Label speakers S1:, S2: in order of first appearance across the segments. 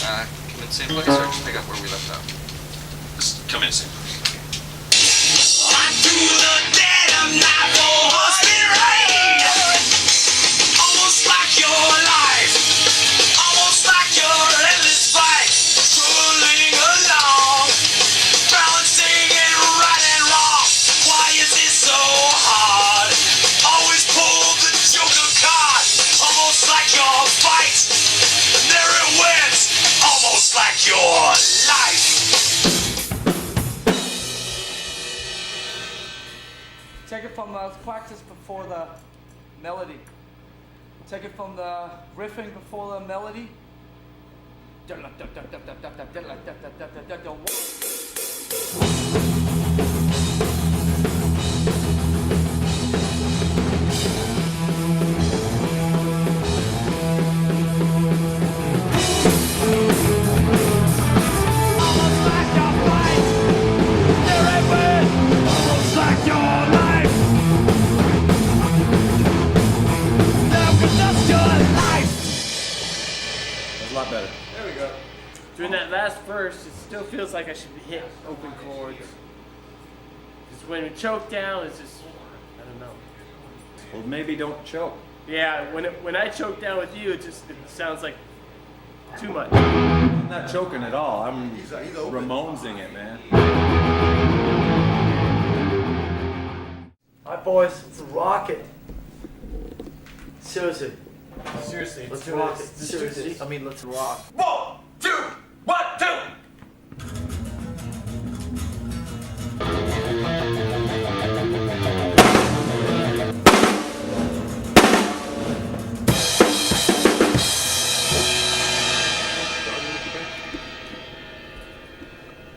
S1: come in same place or just pick up where we left off?
S2: Just come in same place.
S3: To the dead of night for husband rain. Almost like your life, almost like your endless fight, struggling along, balancing it right and wrong. Why is it so hard? Always pull the joker card, almost like your fight, and there it went, almost like your life.
S4: Take it from the practice before the melody. Take it from the riffing before the melody.
S2: That's a lot better.
S1: There we go.
S5: During that last verse, it still feels like I should hit open chords. Because when we choke down, it's just, I don't know.
S2: Well, maybe don't choke.
S5: Yeah, when I choke down with you, it sounds like too much.
S2: I'm not choking at all. I'm Ramonesing it, man.
S4: Alright boys, let's rock it. Seriously.
S5: Seriously,
S4: Let's rock it. Seriously. I mean, let's rock.
S3: 1, 2, 1, 2.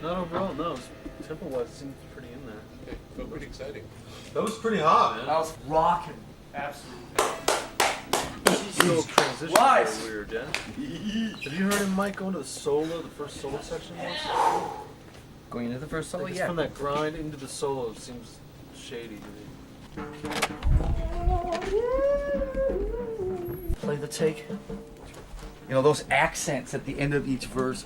S6: Not overall, no. Tempo-wise, it seems pretty in there.
S1: Okay, felt pretty exciting.
S6: That was pretty hot, man.
S4: That was rocking.
S5: absolutely.
S6: Still transition
S4: Lies.
S6: very weird, yeah? Have you heard him, Mike, go into the solo, the first solo section once?
S4: Going into the first solo,
S6: Like, it's from that grind into the solo, it seems shady to me.
S4: Play the take. You know, those accents at the end of each verse,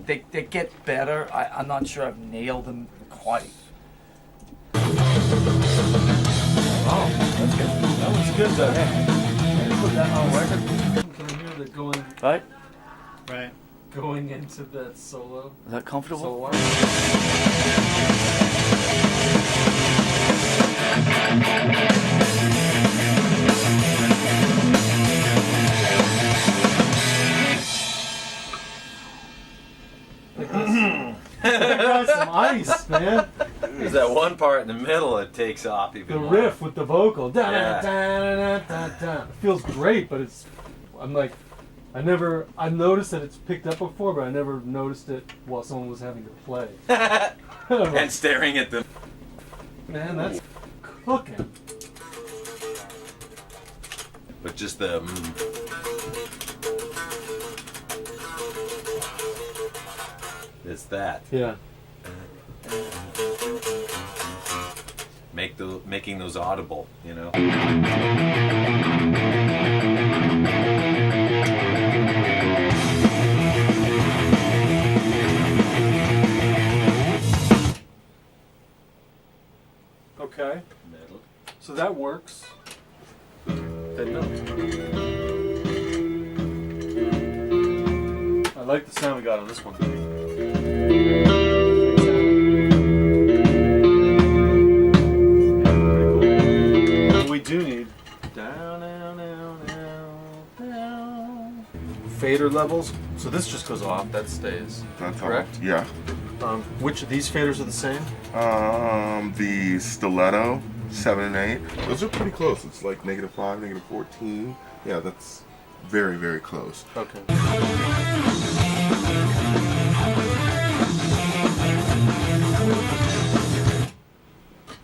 S4: they get better. I'm not sure I've nailed them quite. Oh, that's good.
S6: That was good, though.
S4: Put that on record.
S6: Can I hear that going,
S4: Right?
S6: right, going into that solo?
S4: Is that comfortable?
S6: Solo Got some ice, man.
S2: There's that one part in the middle that takes off even
S6: The
S2: more.
S6: riff with the vocal. Da,
S2: Yeah.
S6: da, da, da, da. It feels great, but I've noticed that it's picked up before, but I never noticed it while someone was having to play.
S2: And staring at them.
S6: Man, that's cooking.
S2: But just the it's that.
S6: Yeah.
S2: Making those audible, you know.
S6: Okay.
S2: Metal.
S6: So that works. That note. I like the sound we got on this one. We do need down, down, down, down, down. Fader levels. So this just goes off. That stays.
S7: That's
S6: correct.
S7: all. Yeah.
S6: Which of these faders are the same?
S7: The stiletto 7 and 8. Those are pretty close. It's like -5, -14. Yeah, that's very, very close.
S6: Okay.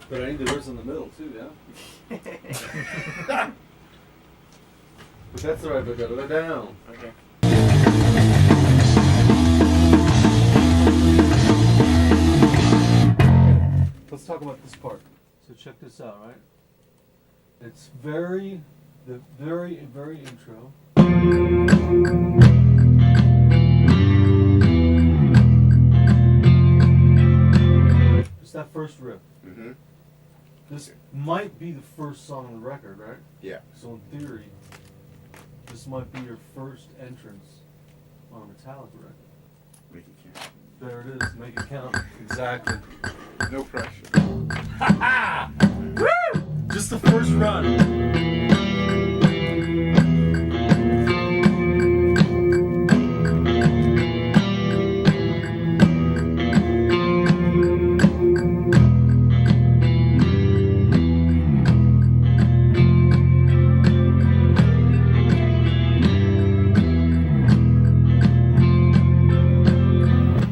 S6: But I need the verse in the middle too, yeah? But that's alright, but go down.
S5: Okay.
S6: Let's talk about this part. So check this out, right? It's very intro. that first riff.
S7: Mm-hmm.
S6: This might be the first song on the record, right?
S7: Yeah.
S6: So in theory, this might be your first entrance on a Metallica record.
S2: Make it count.
S6: There it is. Make it count. Exactly.
S2: No pressure.
S6: Just the first run.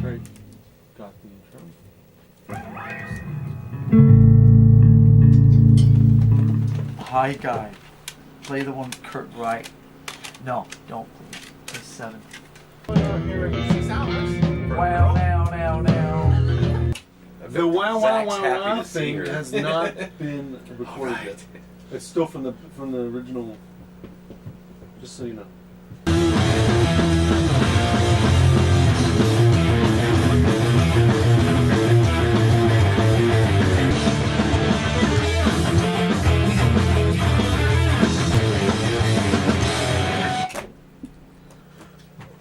S6: Great. Got the intro.
S4: Hi, guy. Play the one Kurt Wright. No, don't please. Play 7. Wow, now.
S6: The wow
S2: Zach's happy
S6: wow
S2: to see
S6: thing
S2: her.
S6: has not been recorded yet. It's still from the original. Just so you know.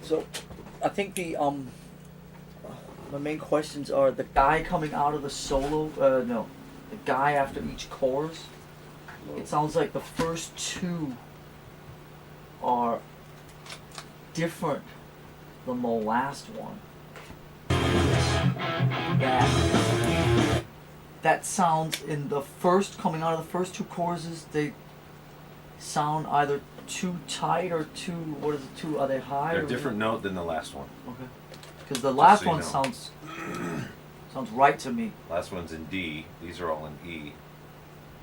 S4: So, I think my main questions are the guy coming out of the solo. No, the guy after each chorus. It sounds like the first two are different than the last one. That sounds in the first, coming out of the first two choruses, they sound either too tight or too, what is it, too, are they high?
S8: They're
S4: or
S8: a different note than the last one.
S4: Okay. Because the last
S8: so you
S4: one
S8: know.
S4: sounds right to me.
S8: Last one's in D. These are all in E.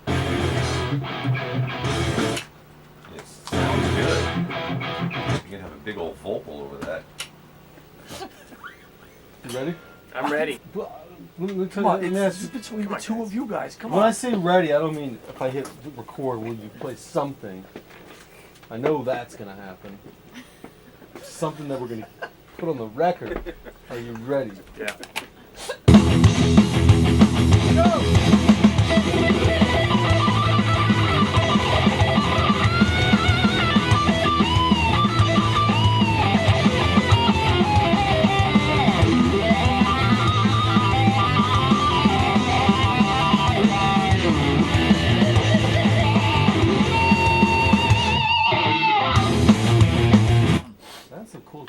S8: It sounds good. You can have a big old vocal over that.
S6: You ready?
S5: I'm ready.
S4: Come on, it's between the two of you guys. Come
S6: When I
S4: on.
S6: say ready, I don't mean if I hit record, will you play something? I know that's gonna happen. It's something that we're gonna put on the record. Are you ready?
S5: Yeah.
S6: That's a cool.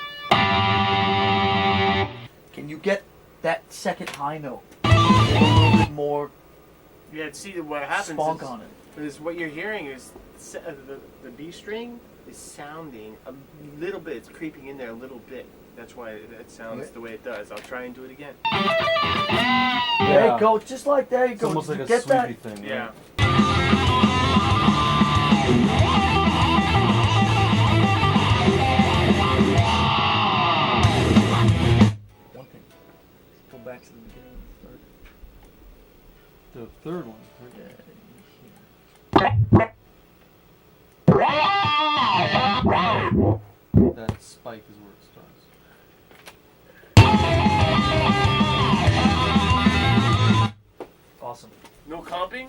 S4: Can you get that second high note? A little bit more
S5: Yeah, see, what happens
S4: spunk on it.
S5: is what you're hearing is the B string is sounding a little bit. It's creeping in there a little bit. That's why it sounds
S4: Okay.
S5: the way it does. I'll try and do it again.
S4: There you go, just like there you
S6: It's
S4: go.
S6: almost
S4: Did
S6: like
S4: you
S6: a
S4: get that?
S6: sweetie thing.
S5: Yeah.
S6: Right?
S4: One thing. Go back to the beginning of
S6: The third one.
S4: the third.
S6: That spike is where it starts.
S4: Awesome.
S5: No comping?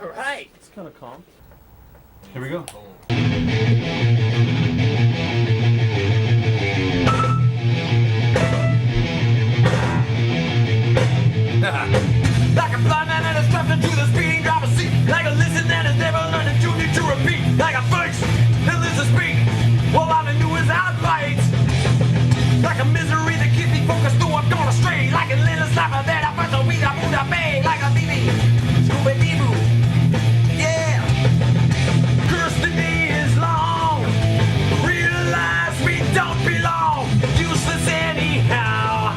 S5: All right.
S6: It's kind of calm. Here we go.
S3: Like a blind man that is strapped into the speeding driver's seat. Like a listen that has never learned and you need to repeat. Like a face that lives to speak. All I knew is outbites. Like a misery that keeps me focused though I'm gone astray. Like a little slapper that I first read a Buddha Bay. Like a BB. Scooby-Doo. Yeah. Cursed the day is long. Realize we don't belong. Useless anyhow.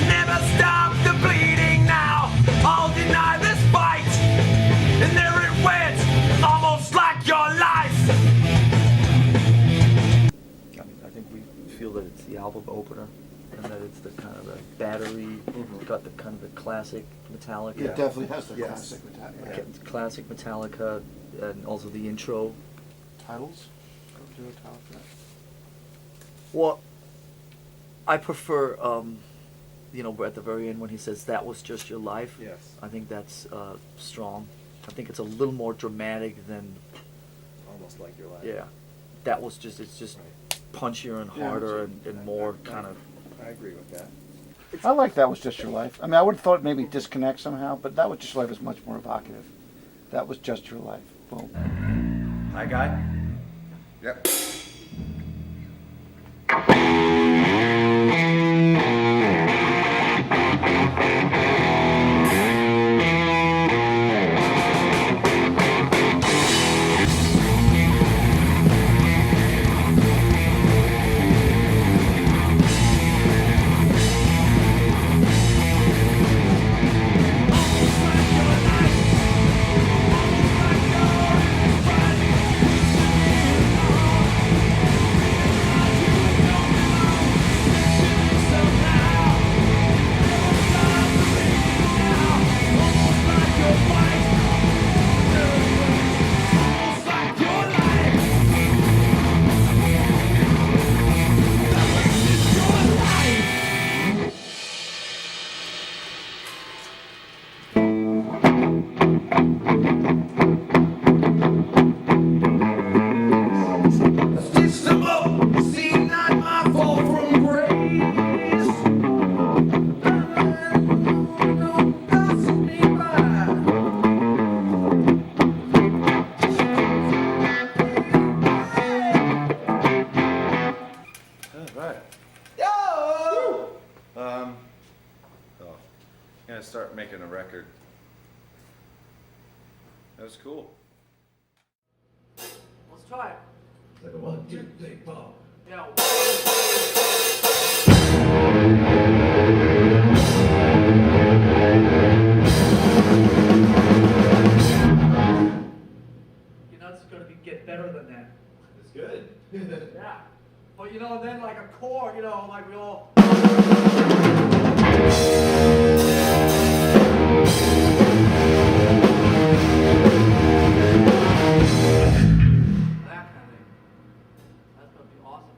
S3: Never stop the bleeding now. I'll deny this fight. And there it went. Almost like your life.
S4: I mean, I think we feel that it's the album opener, and that it's the kind of the battery, got the kind of the classic Metallica.
S9: It definitely has the
S2: Yes.
S9: classic Metallica
S4: Classic Metallica, and also the intro.
S9: titles. Do a title for that.
S4: Well, I prefer you know, at the very end when he says that was just your life.
S2: Yes.
S4: I think that's strong. I think it's a little more dramatic than,
S2: Almost like your life.
S4: yeah, that was just, it's just punchier and
S2: Yeah,
S4: harder and more kind of.
S2: I agree with that.
S9: I like That Was Just Your Life. I mean, I would have thought maybe disconnect somehow, but That Was Just Your Life is much more evocative. That was just your life. Boom.
S2: My guy?
S7: Yep.
S2: Gonna start making a record. That was cool.
S4: Let's try it.
S3: Like a 1, 2, 3, 4.
S4: Yeah. You know, it's gonna get better than that.
S8: It's good.
S4: Yeah. But you know, then like a chord, you know, like we all. That kind of thing. That's gonna be awesome.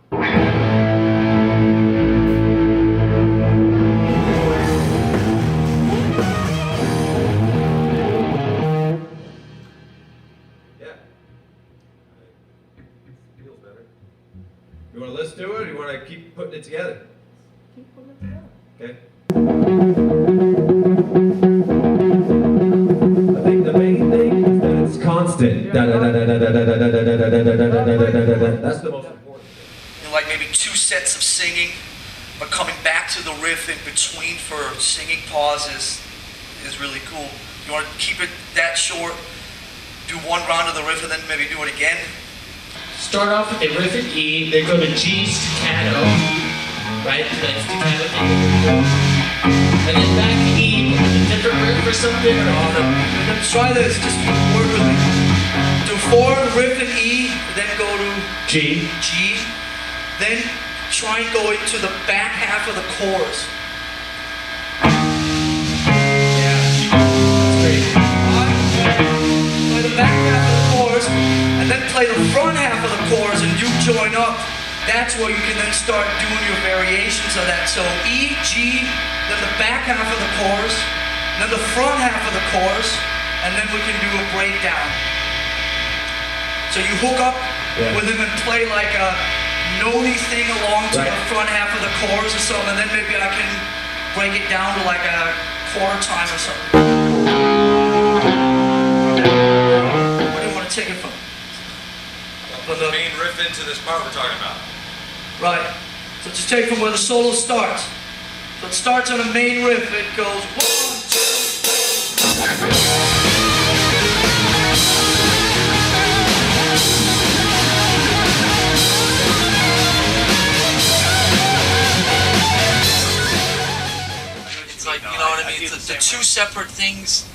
S8: Yeah. Feels better. You want to listen to it, or you want to keep putting it together?
S4: Keep putting it together.
S8: Okay. I think the main thing is that it's constant. That's the most important thing.
S4: You know, like maybe 2 sets of singing, but coming back to the riff in between for singing pauses is really cool. You want to keep it that short, do 1 round of the riff and then maybe do it again.
S5: Start off with a riff in E, then go to G staccato, right? Like staccato thing. And then back to E, with a different riff or something, or all the...
S4: Then try this, just word with me. Do 4 riff in E, then go to
S5: G.
S4: G, then try and go into the back half of the chorus.
S5: Yeah. That's great.
S4: Play the back half of the chorus, and then play the front half of the chorus, and you join up. That's where you can then start doing your variations of that. So E, G, then the back half of the chorus, then the front half of the chorus, and then we can do a breakdown. So you hook up with them and play like a notey thing along to the front half of the chorus or something, and then maybe I can break it down to like a quarter time or something. Where do you want to take it from?
S8: Put the main riff into this part we're talking about.
S4: Right. So just take from where the solo starts. So it starts on a main riff. It goes 1, 2. It's like, you know what I mean? The 2 separate things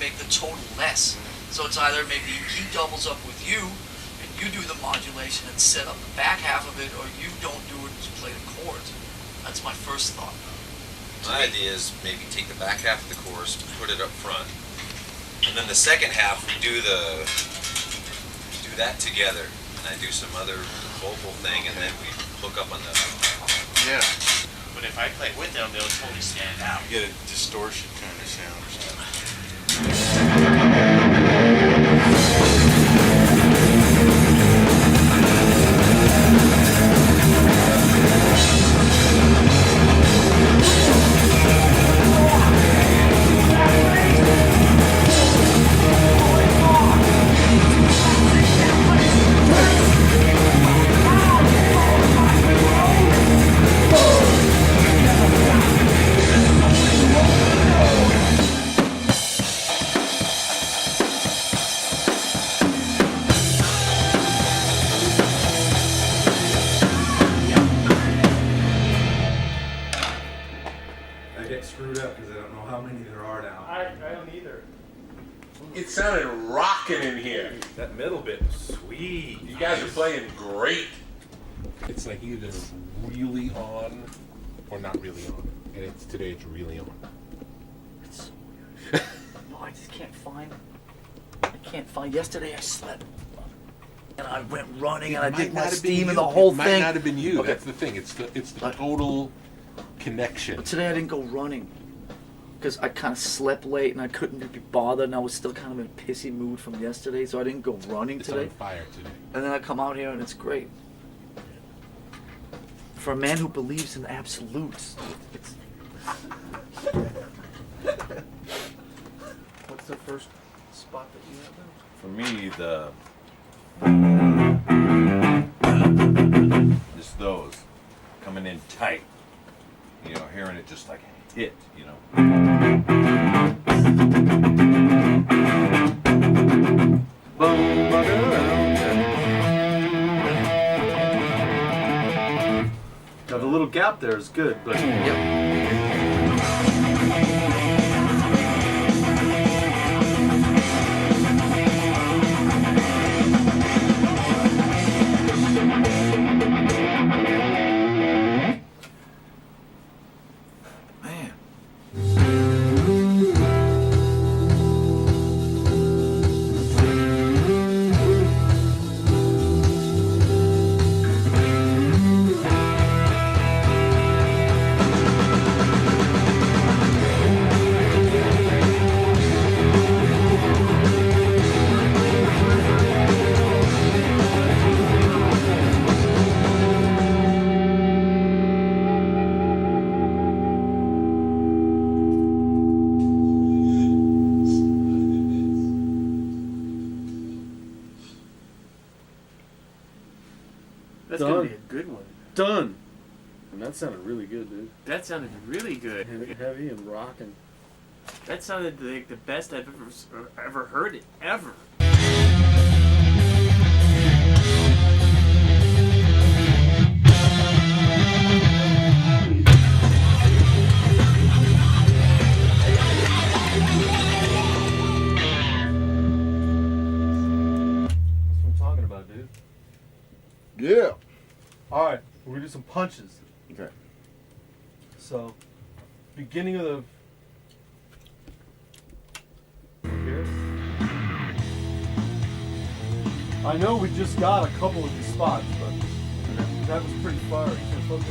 S4: make the total less. So it's either maybe he doubles up with you, and you do the modulation and set up the back half of it, or you don't do it and just play the chords. That's my first thought.
S8: My idea is maybe take the back half of the chorus, put it up front, and then the second half we do that together, and I do some other vocal thing, and then we hook up on the.
S1: Yeah.
S10: but if I play with them, they'll totally stand out.
S11: You get a distortion kind of sound or something.
S2: I get screwed up because I don't know how many there are now.
S6: I don't either.
S12: It sounded rocking in here.
S1: That middle bit was sweet.
S12: You guys are playing great.
S11: It's like either really on or not really on. And today it's really on.
S4: It's so weird. No, I just can't find. Yesterday I slept. And I went running and I did my steam and the whole
S11: It might
S4: thing.
S11: not have been you.
S4: Okay.
S11: That's the thing. It's the total connection.
S4: But today I didn't go running. Because I kind of slept late and I couldn't be bothered and I was still kind of in a pissy mood from yesterday, so I didn't go running
S11: It's
S4: today.
S11: on fire today.
S4: And then I come out here and it's great. For a man who believes in absolutes, it's... What's the first spot that you have there?
S2: For me, just those coming in tight. You know, hearing it just like hit. You know.
S6: Now the little gap there is good, but
S4: Man.
S6: that's gonna be a good one. Done. And that sounded really good, dude.
S10: That sounded really good.
S6: Heavy and rocking.
S10: That sounded like the best I've ever heard it, ever.
S6: That's what I'm talking about, dude.
S9: Yeah.
S6: All right, we're gonna do some punches.
S9: Okay.
S6: So, beginning of the here. I know we just got a couple of these spots, but that was pretty fiery. So look at-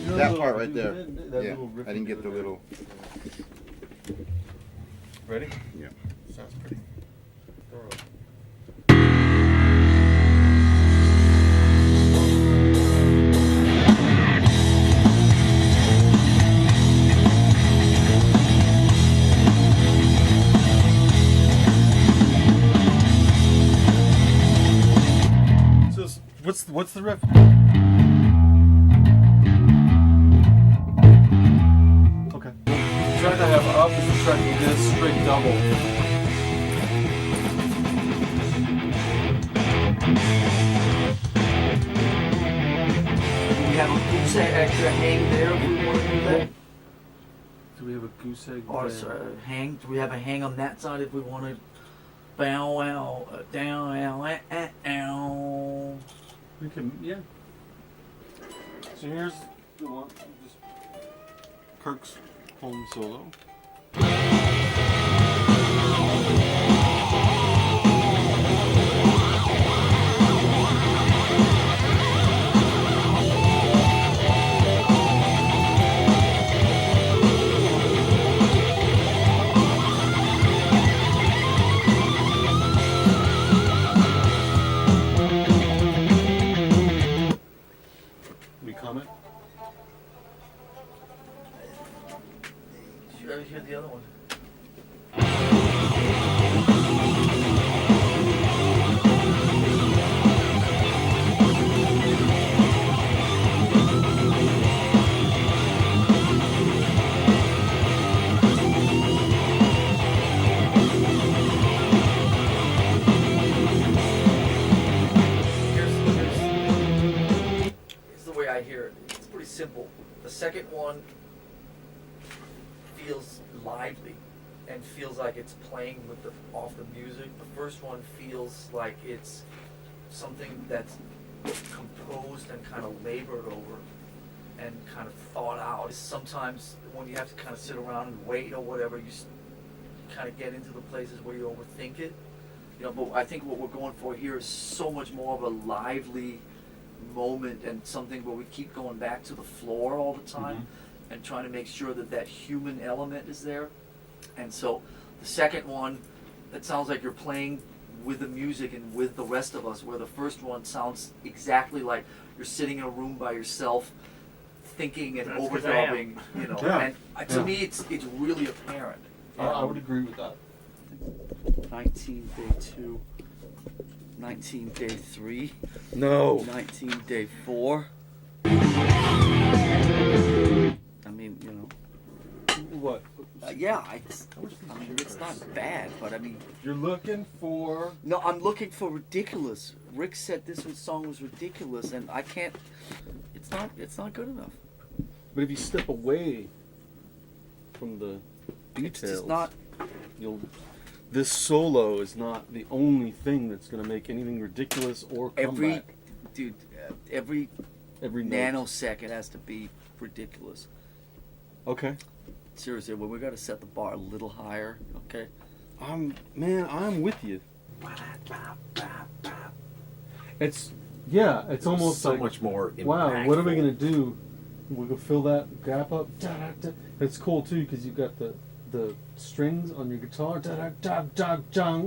S6: You know
S9: That
S6: little-
S9: part right there.
S6: that
S9: Yeah.
S6: little riff
S9: I didn't get the
S6: there.
S9: little.
S6: Ready?
S9: Yeah.
S11: Sounds pretty.
S6: Thorough. So what's the riff? Okay. Try to have up as a track with this straight double.
S4: Do we have a goose egg extra hang there if we want to do that?
S6: Do we have a goose egg?
S4: Or
S6: there?
S4: hang? Do we have a hang on that side if we want to? Bow wow, down, ow.
S6: We can, yeah. So here's the one, just Kirk's home solo.
S4: second one feels lively and feels like it's playing with off the music. The first one feels like it's something that's composed and kind of labored over and kind of thought out. Sometimes when you have to kind of sit around and wait or whatever, you kind of get into the places where you overthink it. You know, but I think what we're going for here is so much more of a lively moment and something where we keep going back to the floor all the time and trying to make sure that that human element is there. And so the second one, it sounds like you're playing with the music and with the rest of us, where the first one sounds exactly like you're sitting in a room by yourself thinking and overdubbing, you know.
S6: Yeah.
S4: And to me it's really apparent.
S6: I would agree with that.
S4: 19 day 2, 19 day 3,
S6: No.
S4: 19 day 4. I mean, you know.
S6: What?
S4: Yeah, I mean, it's not bad, but I mean.
S6: You're looking for.
S4: No, I'm looking for ridiculous. Rick said this song was ridiculous, and I can't. It's not good enough.
S6: But if you step away from the details,
S4: It's just not.
S6: This solo is not the only thing that's going to make anything ridiculous or come back.
S4: Every
S6: note.
S4: nanosecond has to be ridiculous.
S6: Okay.
S4: Seriously, well, we got to set the bar a little higher. Okay.
S6: I'm with you. It's almost
S2: so
S6: like,
S2: much more
S6: wow, what are we
S2: impactful.
S6: gonna do? We can fill that gap up. Da, da, da. It's cool too because you've got the strings on your guitar. Da, da, da, da, da,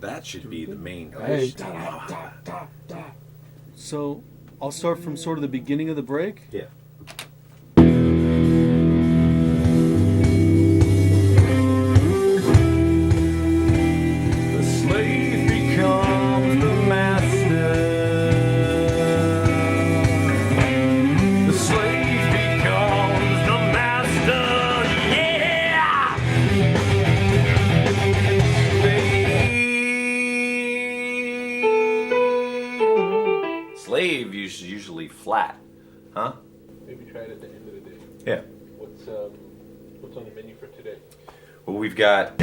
S2: That should be the main.
S6: hey. Da, da, da, da, da. So I'll start from sort of the beginning of the break.
S2: Yeah. Slave is usually flat, huh?
S11: Maybe try it at the end of the day.
S2: Yeah.
S11: What's on the menu for today?
S2: Well, we've got.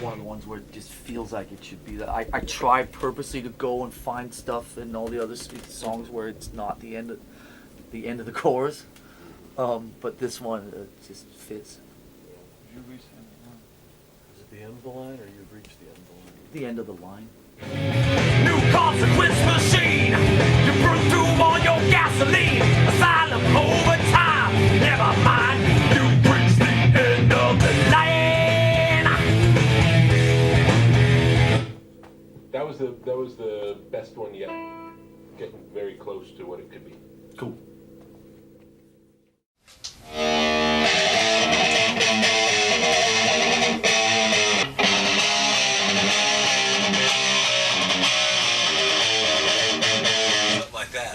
S4: One of the ones where it just feels like it should be that. I try purposely to go and find stuff in all the other songs where it's not the end of the chorus, but this one just fits.
S6: Is it the end of the line, or you've reached the end of the line?
S4: The end of the line.
S3: New consequence machine. You burn through all your gasoline. Asylum over time. Never mind. You reach the end of the line.
S11: That was the best one yet. Getting very close to what it could be.
S2: Cool.
S8: Something like that.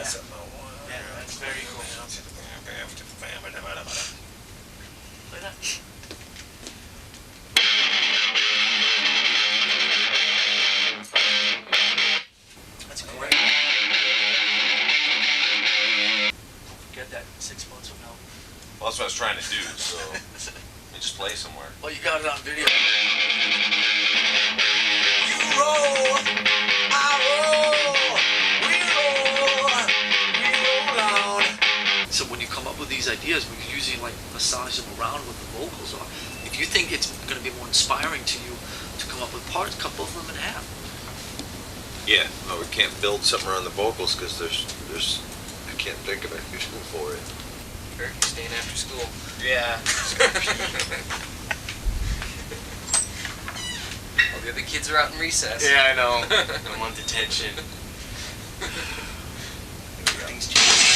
S10: Yeah, that's very cool. Play that. That's great. Forget that 6 months from now.
S8: Well, that's what I was trying to do, so let me just play somewhere.
S4: Oh, you got it on video.
S3: You roll, I roll, we roll on.
S4: So when you come up with these ideas, we can usually like massage them around what the vocals are. If you think it's going to be more inspiring to you to come up with parts, cut both of them in half.
S8: Yeah, no, we can't build something around the vocals because there's I can't think of a visual for it.
S10: Eric, you staying after school?
S8: Yeah.
S10: All the other kids are out in recess.
S8: Yeah, I know.
S10: I'm on detention. Things change.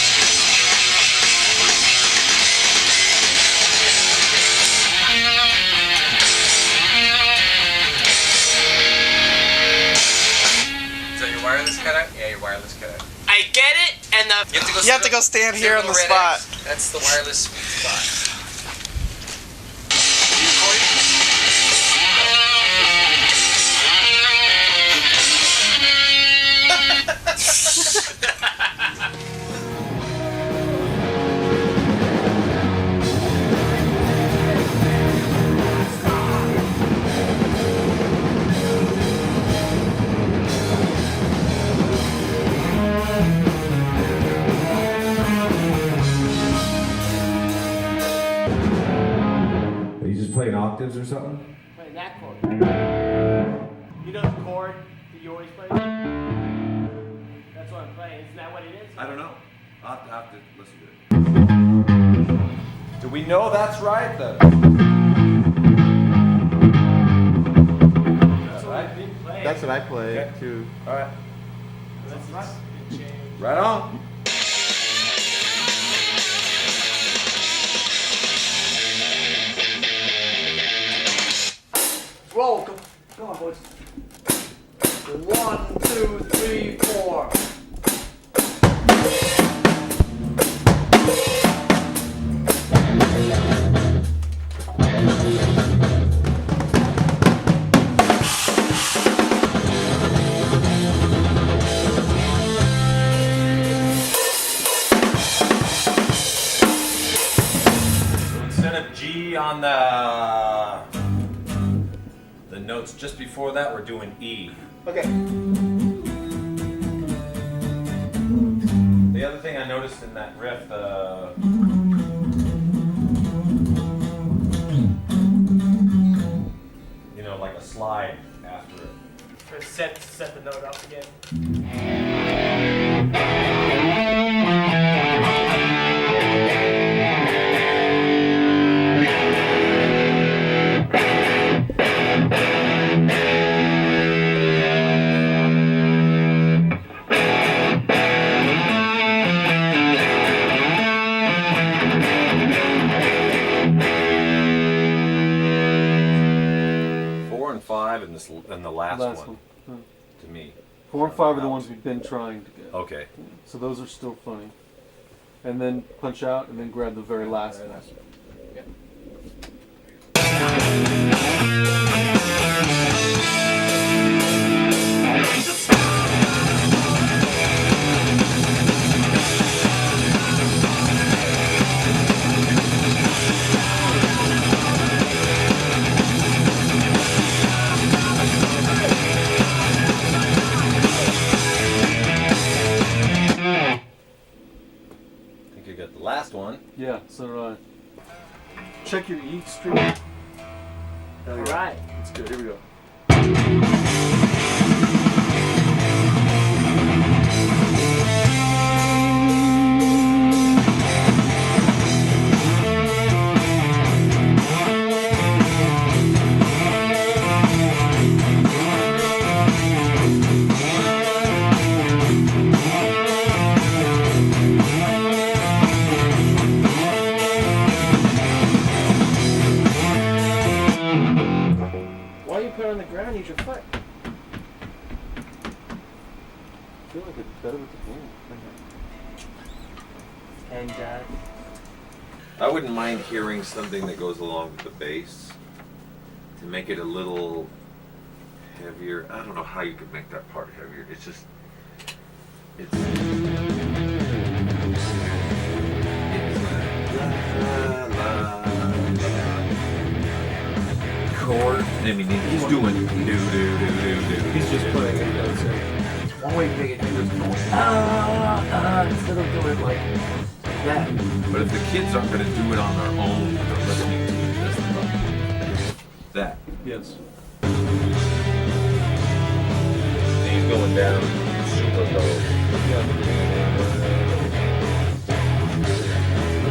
S10: Is that your wireless cutout? Yeah, your wireless cutout. I get it, and the...
S13: You have to go stand here on the spot.
S10: That's the wireless spot.
S14: Are you just playing octaves or something?
S10: Playing that chord. You know the chord that you always play? That's what I'm playing. Isn't that what it is?
S2: I don't know. I'll have to listen to it. Do we know that's right then?
S10: That's what I've been playing.
S6: That's what I play too.
S2: All right.
S10: That's right.
S2: Right on.
S4: Roll. Come on, boys. 1, 2, 3, 4.
S2: Instead of G on the notes just before that, we're doing E.
S6: Okay.
S2: The other thing I noticed in that riff, you know, like a slide after it.
S10: Set the note up again.
S2: And the last one.
S6: Huh.
S2: To me.
S6: 4 and 5 are the ones we've been trying to get.
S2: Okay.
S6: So those are still funny. And then punch out and then grab the very last one.
S2: Last one.
S6: Yeah, so do I. Check your E string. All
S10: right.
S6: That's good. Here we go.
S10: On the ground, use your foot.
S6: I feel like it's better with the hand.
S10: And
S2: I wouldn't mind hearing something that goes along with the bass to make it a little heavier. I don't know how you could make that part heavier. It's just, it's chord. I mean, he's doing do.
S6: He's just playing it.
S4: It's one way to make it hear is going instead of doing like that.
S2: But if the kids aren't going to do it on their own, they're listening to it. That's the problem. That.
S6: Yes.
S2: He's going down super low.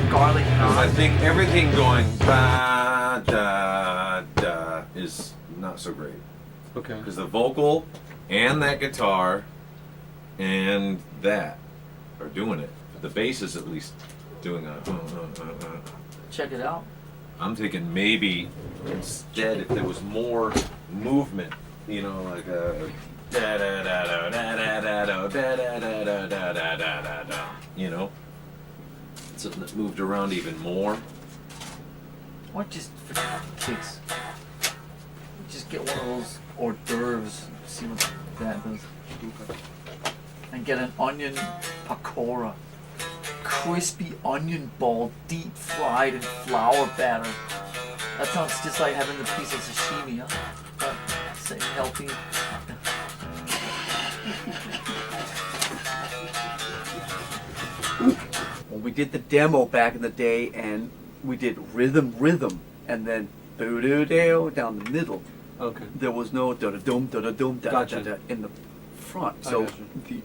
S4: Garlic
S2: knot. I think everything going ba da da is not so great.
S6: Okay.
S2: Because the vocal and that guitar and that are doing it. The bass is at least doing a.
S4: Check it out.
S2: I'm thinking maybe instead if there was more movement, you know, like a da da da da da da da da da da da da da da da, you know, something that moved around even more.
S4: Or just for kids, just get one of those hors d'oeuvres and see what that does. and get an onion pakora. Crispy onion ball, deep fried in flour batter. That sounds just like having a piece of sashimi, huh? But staying healthy. Well, we did the demo back in the day, and we did rhythm, and then boo-doo-doo down the middle.
S6: Okay.
S4: There was no da-da-dum, da-da-dum,
S6: Gotcha.
S4: da-da-da in the front.
S6: I
S4: So
S6: gotcha.
S4: the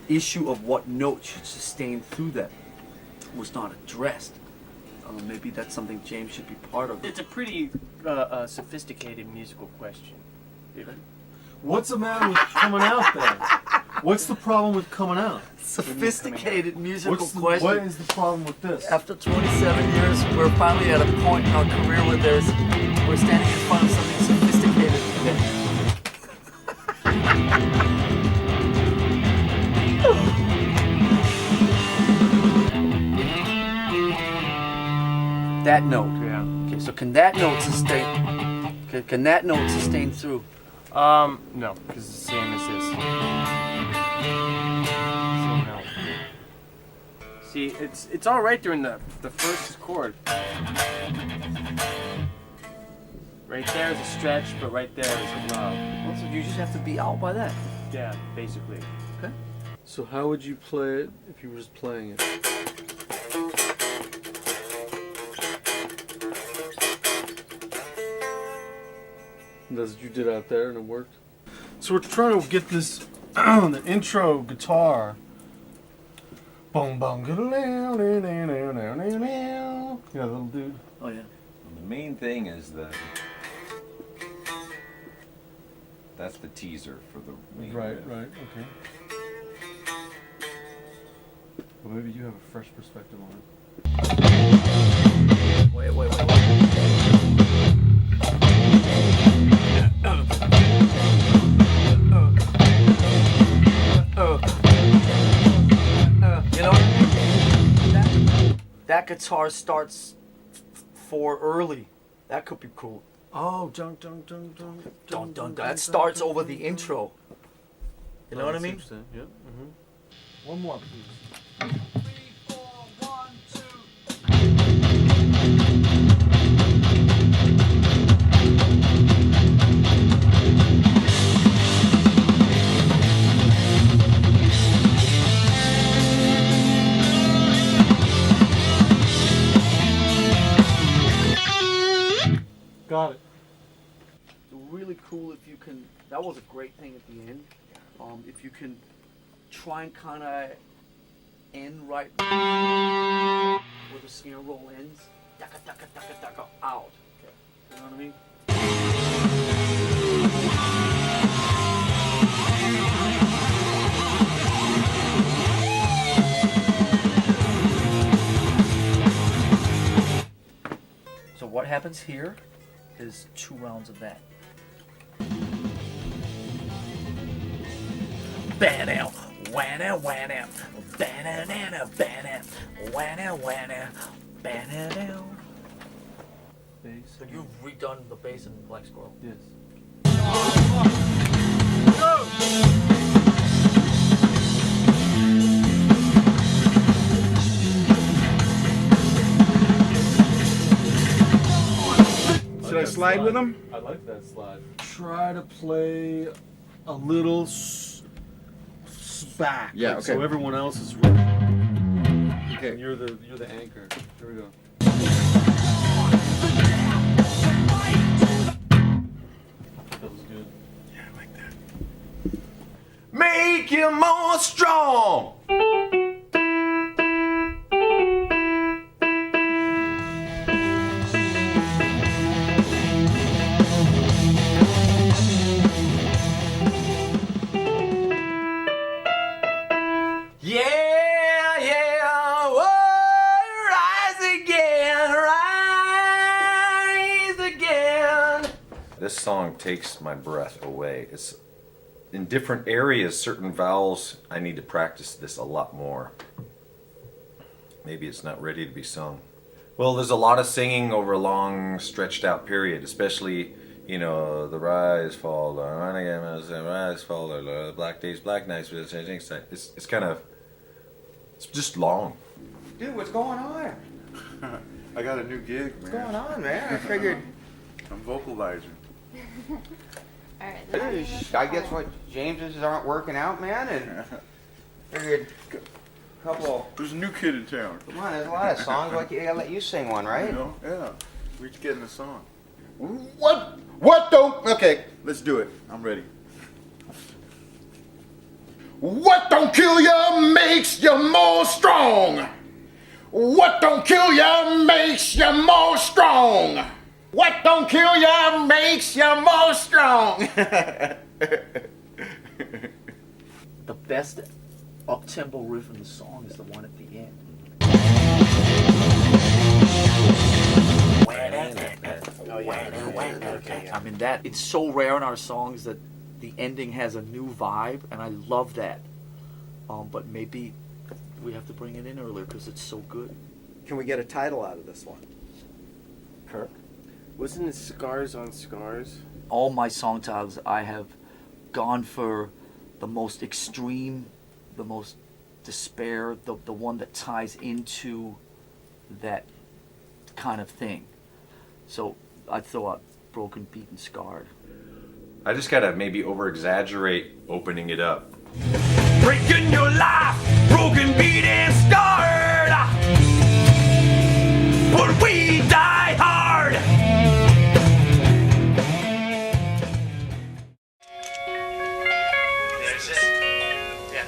S4: issue of what note should sustain through that was not addressed. Maybe that's something James should be part of.
S10: It's a pretty sophisticated musical question.
S6: What's the matter with coming out then? What's the problem with coming out?
S4: Sophisticated musical
S6: What's the,
S4: question.
S6: what is the problem with this?
S4: After 27 years, we're finally at a point in our career where we're standing in front of something sophisticated again. That note.
S10: Yeah.
S4: Okay, so can that note sustain? Can that note sustain through?
S10: No, because it's the same as this. So no. See, it's all right during the first chord. Right there is a stretch, but right there is a rub.
S4: So you just have to be out by that.
S10: Yeah, basically.
S4: Okay.
S6: So how would you play it if you were just playing it? That's what you did out there and it worked? So we're trying to get this, the intro guitar. Boom, boom, yeah, little dude.
S4: Oh yeah.
S2: The main thing is that's the teaser for the main
S6: Right,
S2: riff.
S6: right, okay. Well, maybe you have a fresh perspective on it.
S4: Wait. You know, that guitar starts 4 early. That could be cool.
S6: Oh, dun dun dun dun
S4: Dun, dun, dun. That starts over the intro. You know what I mean?
S6: Yeah. Mm-hmm. One more, please. Got it.
S4: It's really cool if you can. That was a great thing at the end. If you can try and kind of end right where the snare roll ends, daka daka daka daka out. Okay. You know what I mean? So what happens here is 2 rounds of that. Banana, wanna, wanna, banana, banana, wanna, wanna, banana.
S6: Bass.
S4: So you've redone the bass in Black Squirrel?
S6: Yes.
S15: Should I slide with them?
S6: I like that slide. Try to play a little back.
S15: Yeah,
S6: like,
S15: okay.
S6: So everyone else is ready.
S15: Okay.
S6: And you're the anchor. Here we go. That was good.
S15: Yeah, I like that.
S2: Make you more strong. Yeah, yeah, whoa, rise again. This song takes my breath away. It's in different areas, certain vowels, I need to practice this a lot more. Maybe it's not ready to be sung. Well, there's a lot of singing over a long, stretched out period, especially you know, the rise, fall, rise, fall, the black days, black nights. It's kind of, it's just long.
S16: Dude, what's going on?
S15: I got a new gig, man.
S16: What's going on, man? I figured.
S15: I'm vocalizing.
S17: Alright,
S16: I guess what James's aren't working out, man, and figured a couple.
S15: There's a new kid in town.
S16: Come on, there's a lot of songs. Like I gotta let you sing one, right?
S15: You know? Yeah. We each getting a song. What? What don't? Okay, let's do it. I'm ready. What don't kill you makes you more strong. What don't kill you makes you more strong. What don't kill you makes you more strong.
S4: The best up-tempo riff in the song is the one at the end.
S10: Oh, yeah.
S4: I mean, that it's so rare in our songs that the ending has a new vibe, and I love that. But maybe we have to bring it in earlier because it's so good.
S10: Can we get a title out of this one?
S4: Kirk?
S10: Wasn't it Scars on Scars?
S4: All my song titles, I have gone for the most extreme, the most despair, the one that ties into that kind of thing. So I throw out Broken, Beaten, Scarred.
S2: I just gotta maybe over-exaggerate opening it up.
S3: Breaking your life, broken, beat, and scarred. But we die hard.
S10: There's it. Yeah.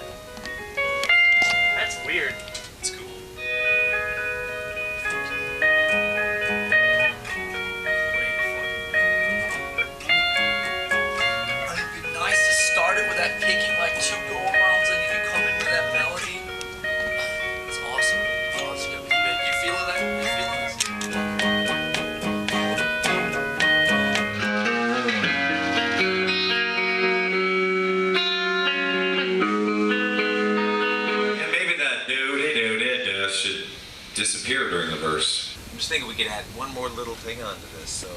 S10: That's weird.
S8: It's cool.
S4: It'd be nice to start it with that picking like 2 go-arounds, and you come in with that melody. It's awesome. Oh, it's gonna be big. You feeling that? You feeling this?
S8: Yeah, maybe that do should disappear during the verse. I'm just thinking we could add one more little thing onto this, so.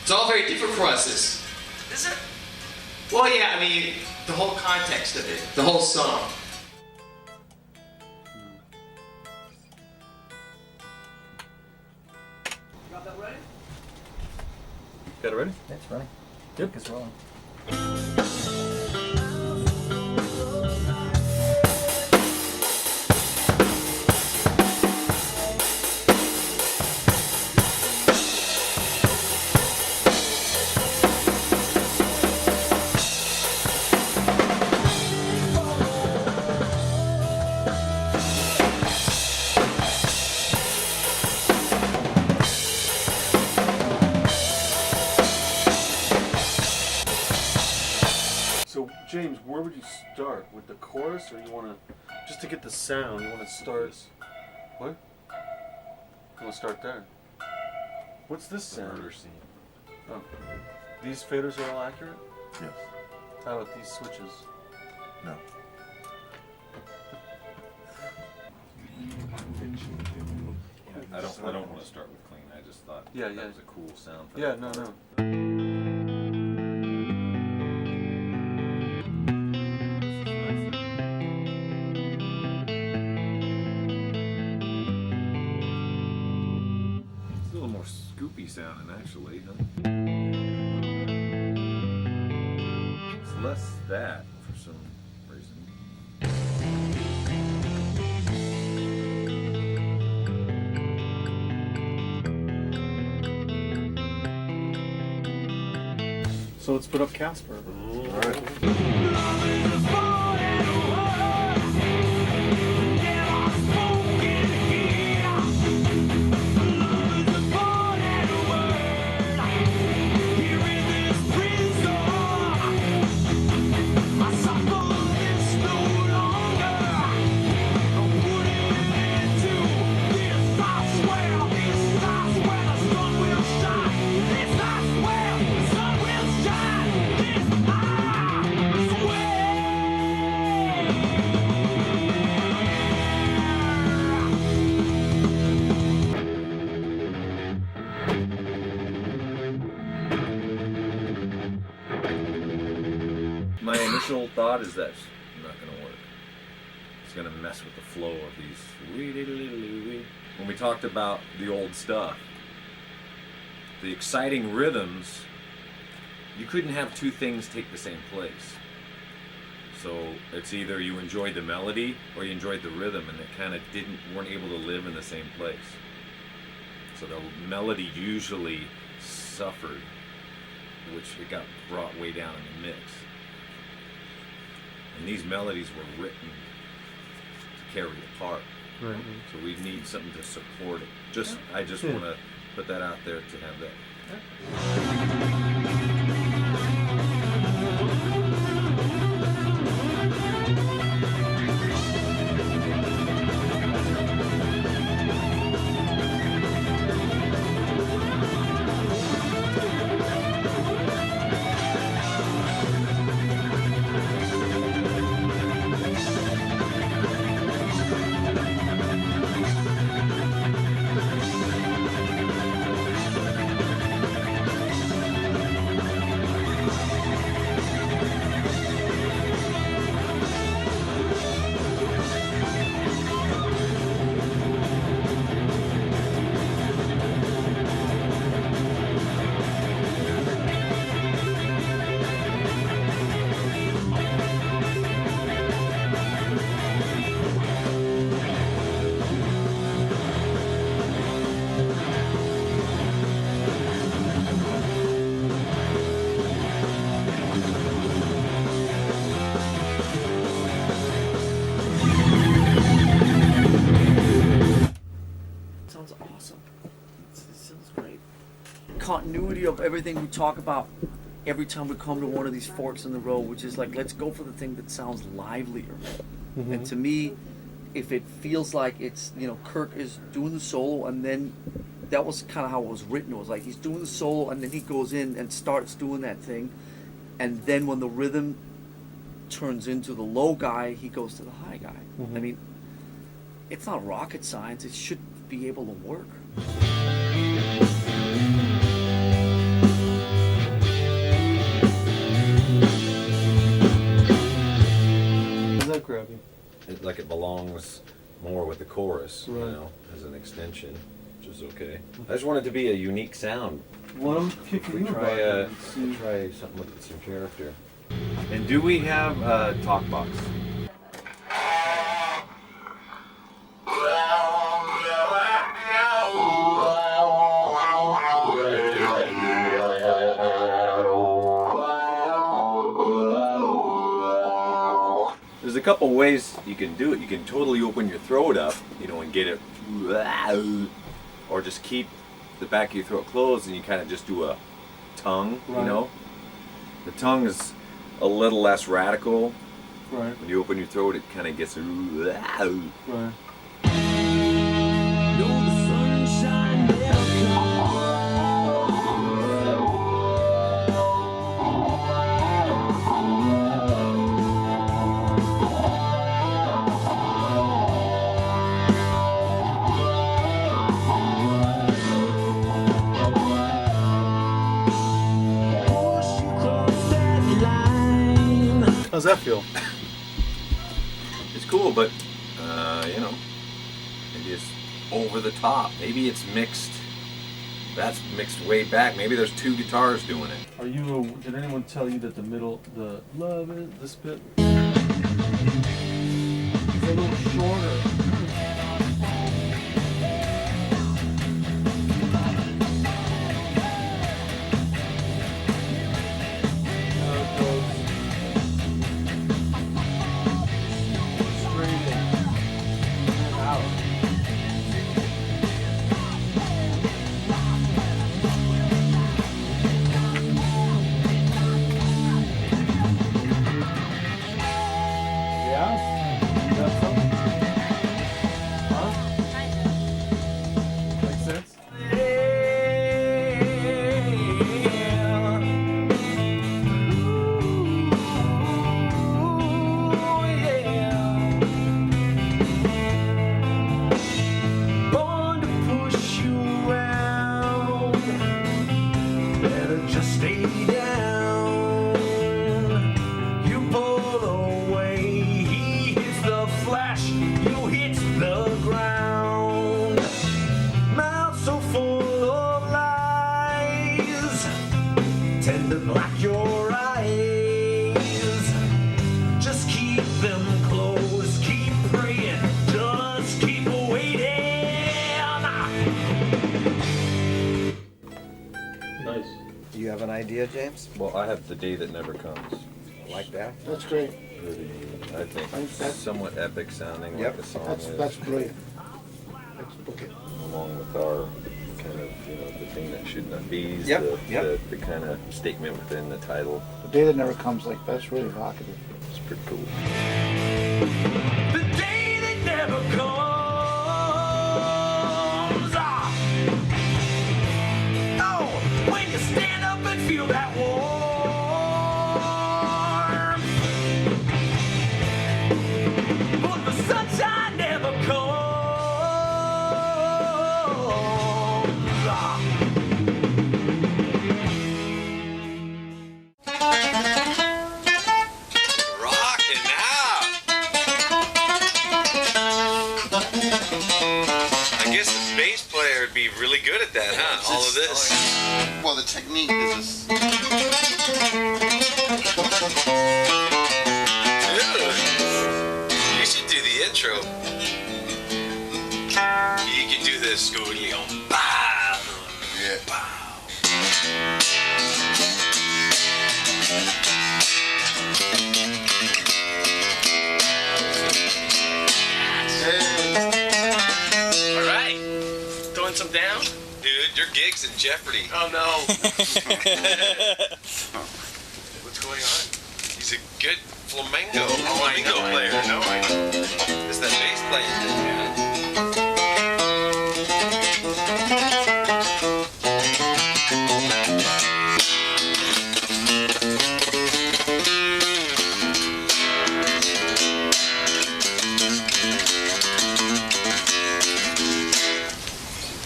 S5: It's all very different for us. Is it? Well, yeah, I mean, the whole context of it, the whole song.
S10: Got that ready?
S6: Got it ready?
S4: That's right.
S6: Yep.
S4: It's rolling.
S6: So, James, where would you start? With the chorus, or you want to, just to get the sound, you want to start, what? You want to start there? What's this sound?
S7: Murder scene.
S6: Oh. These faders are all accurate?
S7: Yes.
S6: How about these switches?
S7: No.
S2: start with clean. I just thought
S6: Yeah,
S2: that
S6: yeah.
S2: was a cool sound. For
S6: Yeah,
S2: that
S6: no,
S2: part.
S6: no.
S2: It's a little more scoopy sounding, actually, huh? It's less that for some reason.
S6: So let's put up Casper.
S2: All right. My initial thought is that's not going to work. It's going to mess with the flow of these. When we talked about the old stuff, the exciting rhythms, you couldn't have two things take the same place. So it's either you enjoyed the melody or you enjoyed the rhythm, and they kind of weren't able to live in the same place. So the melody usually suffered, which it got brought way down in the mix. And these melodies were written to carry the part.
S6: Right.
S2: So we need something to support it. I just
S6: Yeah.
S2: want to put that out there to have that.
S4: Sounds awesome. It sounds great. Continuity of everything we talk about every time we come to one of these forks in the road, which is like, let's go for the thing that sounds livelier.
S6: Mhm.
S4: And to me, if it feels like it's, Kirk is doing the solo, and then that was kind of how it was written. It was like he's doing the solo, and then he goes in and starts doing that thing, and then when the rhythm turns into the low guy, he goes to the high guy.
S6: Mhm.
S4: I mean, it's not rocket science. It should be able to work.
S6: Does that grab you?
S2: Like it belongs more with the chorus,
S6: Right.
S2: as an extension, which is okay. I just want it to be a unique sound.
S6: Well, I'm kicking
S2: We
S6: you
S2: try,
S6: about it and see.
S2: try something with some character. And do we have a talk box? There's a couple ways you can do it. You can totally open your throat up, and get it, or just keep the back of your throat closed and you kind of just do a tongue,
S6: Right.
S2: The tongue is a little less radical.
S6: Right.
S2: When you open your throat, it kind of gets
S6: Right. How's that feel?
S2: It's cool, but you know, maybe it's over the top. Maybe it's mixed. That's mixed way back. Maybe there's two guitars doing it.
S6: Are you? Did anyone tell you that the middle, the love it, this bit, is a little shorter?
S14: Do you have an idea, James?
S2: Well, I have The Day That Never Comes.
S14: I like that.
S9: That's great.
S2: Pretty, I think,
S9: That's-
S2: somewhat epic sounding,
S14: Yep.
S2: like the song
S9: That's
S2: is.
S9: brilliant. Let's book it.
S2: Along with our kind of, you know, the thing that should not be,
S9: Yep, yep.
S2: the kind of statement within the title.
S9: The Day That Never Comes, like, that's really evocative.
S2: It's pretty cool.
S3: The day that never comes. Oh, when you stand up and feel that warmth. But the sunshine never comes.
S8: Rockin' out. I guess the bass player would be really good at that, huh? All of this.
S15: Well, the technique is just.
S8: Dude, you should do the intro. You can do this. Go Leon. Bow.
S15: Yeah.
S10: All right. Throwing some down?
S8: Dude, your gig's in jeopardy.
S10: Oh, no.
S8: What's going on? He's a good flamenco.
S10: Oh, I
S8: Flamingo
S10: know,
S8: player.
S10: I know.
S8: It's that bass playing thing, man.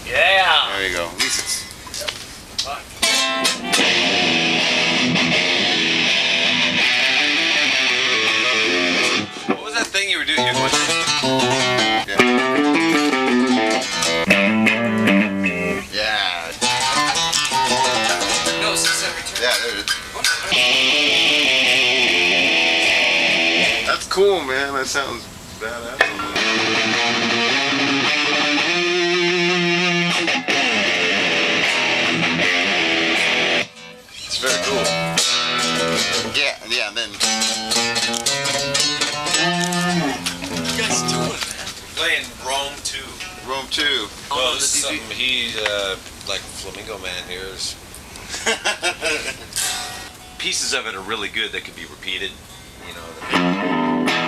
S10: Yeah.
S15: There you go. At least it's.
S8: What was that thing you were doing? You're going,
S15: Yeah.
S16: No, return.
S15: Yeah, there it is. That's cool, man. That sounds badass.
S8: it's very cool.
S15: Yeah, yeah, and then.
S8: What are you guys doing, man? We're playing Rome 2.
S15: Rome 2.
S8: Well, this is something he, like Flamingo Man here is. Pieces of it are really good that could be repeated, you know.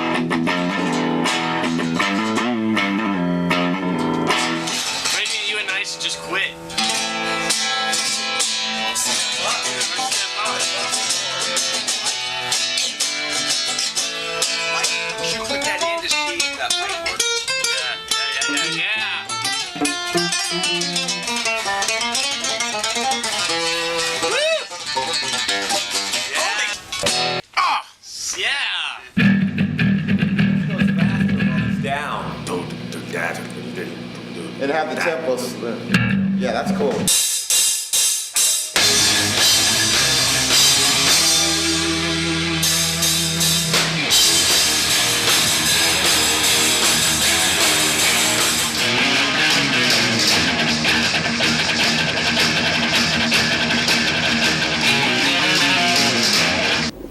S10: Maybe you and I should just quit.
S8: You should put that in to see if that might work.
S10: Yeah.
S15: and have the tempos. Yeah, that's cool.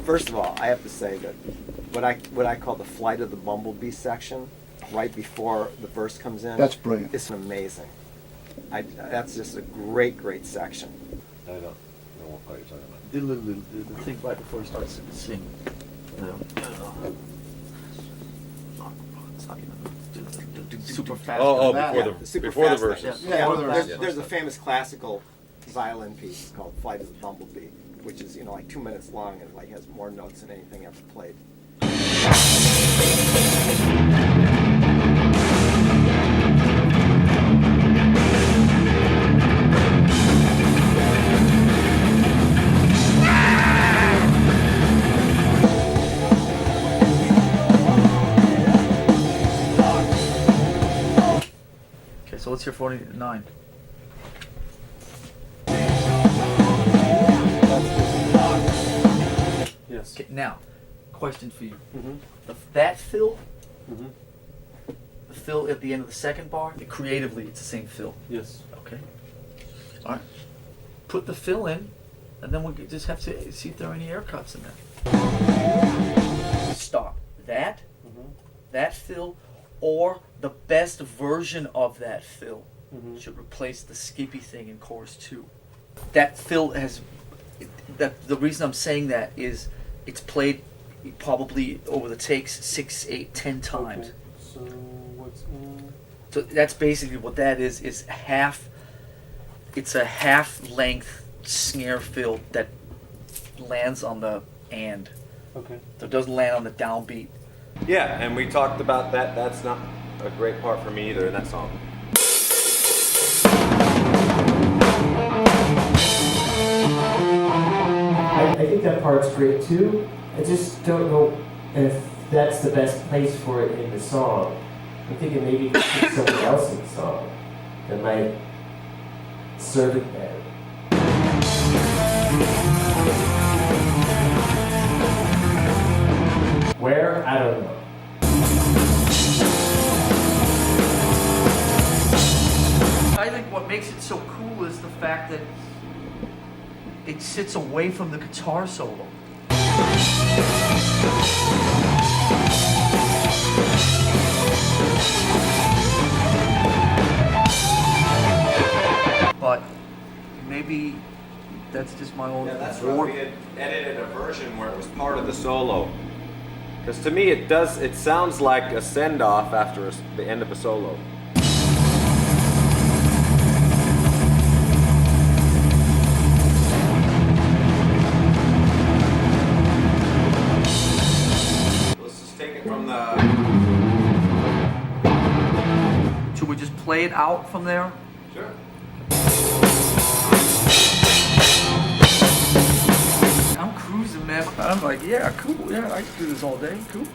S14: First of all, I have to say that what I call the flight of the bumblebee section, right before the verse comes in.
S9: That's brilliant.
S14: It's amazing. That's just a great section.
S2: I don't know what part you're talking about.
S4: The thing right before he starts singing. Super fast.
S2: Before the verses.
S14: There's a famous classical violin piece called "Flight of the Bumblebee," which is like 2 minutes long and like has more notes than anything ever played.
S4: Okay, so let's hear 49.
S6: Yes.
S4: Okay, now, question for you. That fill, the fill at the end of the second bar, creatively it's the same fill.
S6: Yes.
S4: Okay. All right. Put the fill in, and then we'll just have to see if there are any air cuts in there. Stop. That fill, or the best version of that fill should replace the skippy thing in chorus 2. That fill has. The reason I'm saying that is it's played probably over the takes 6, 8, 10 times.
S6: Okay. So what's
S4: So that's basically what that is. It's a half length snare fill that lands on the and.
S6: Okay.
S4: So it doesn't land on the downbeat.
S2: Yeah, and we talked about that. That's not a great part for me either in that song.
S10: I think that part's great too. I just don't know if that's the best place for it in the song. I'm thinking maybe you could put something else in the song that might serve it better. Where? I don't know.
S4: I think what makes it so cool is the fact that it sits away from the guitar solo. But maybe that's just my own.
S2: Yeah, that's why we had edited a version where it was part of the solo. Because to me, it sounds like a send-off after the end of a solo. Let's just take it from the...
S4: Should we just play it out from there?
S2: Sure.
S4: I'm cruising, man. I'm like, yeah, cool. Yeah, I can do this all day. Cool.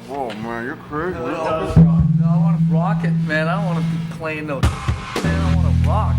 S7: Whoa, man, you're crazy.
S4: No, I want to rock it, man. I don't want to be playing no. Man, I want to rock.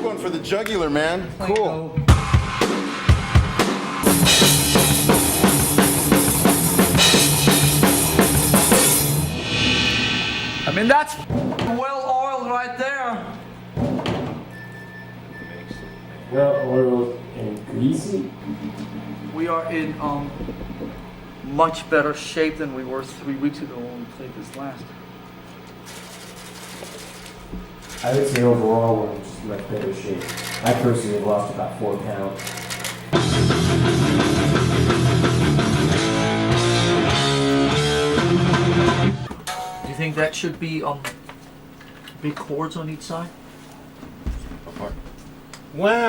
S15: Going for the jugular, man. Cool.
S4: I mean, that's well oiled right there.
S10: Well oiled and greasy.
S4: We are in much better shape than we were 3 weeks ago when we played this last.
S10: I would say overall we're in just much better shape. I personally have lost about 4 pounds.
S4: Do you think that should be big chords on each side?
S2: Well.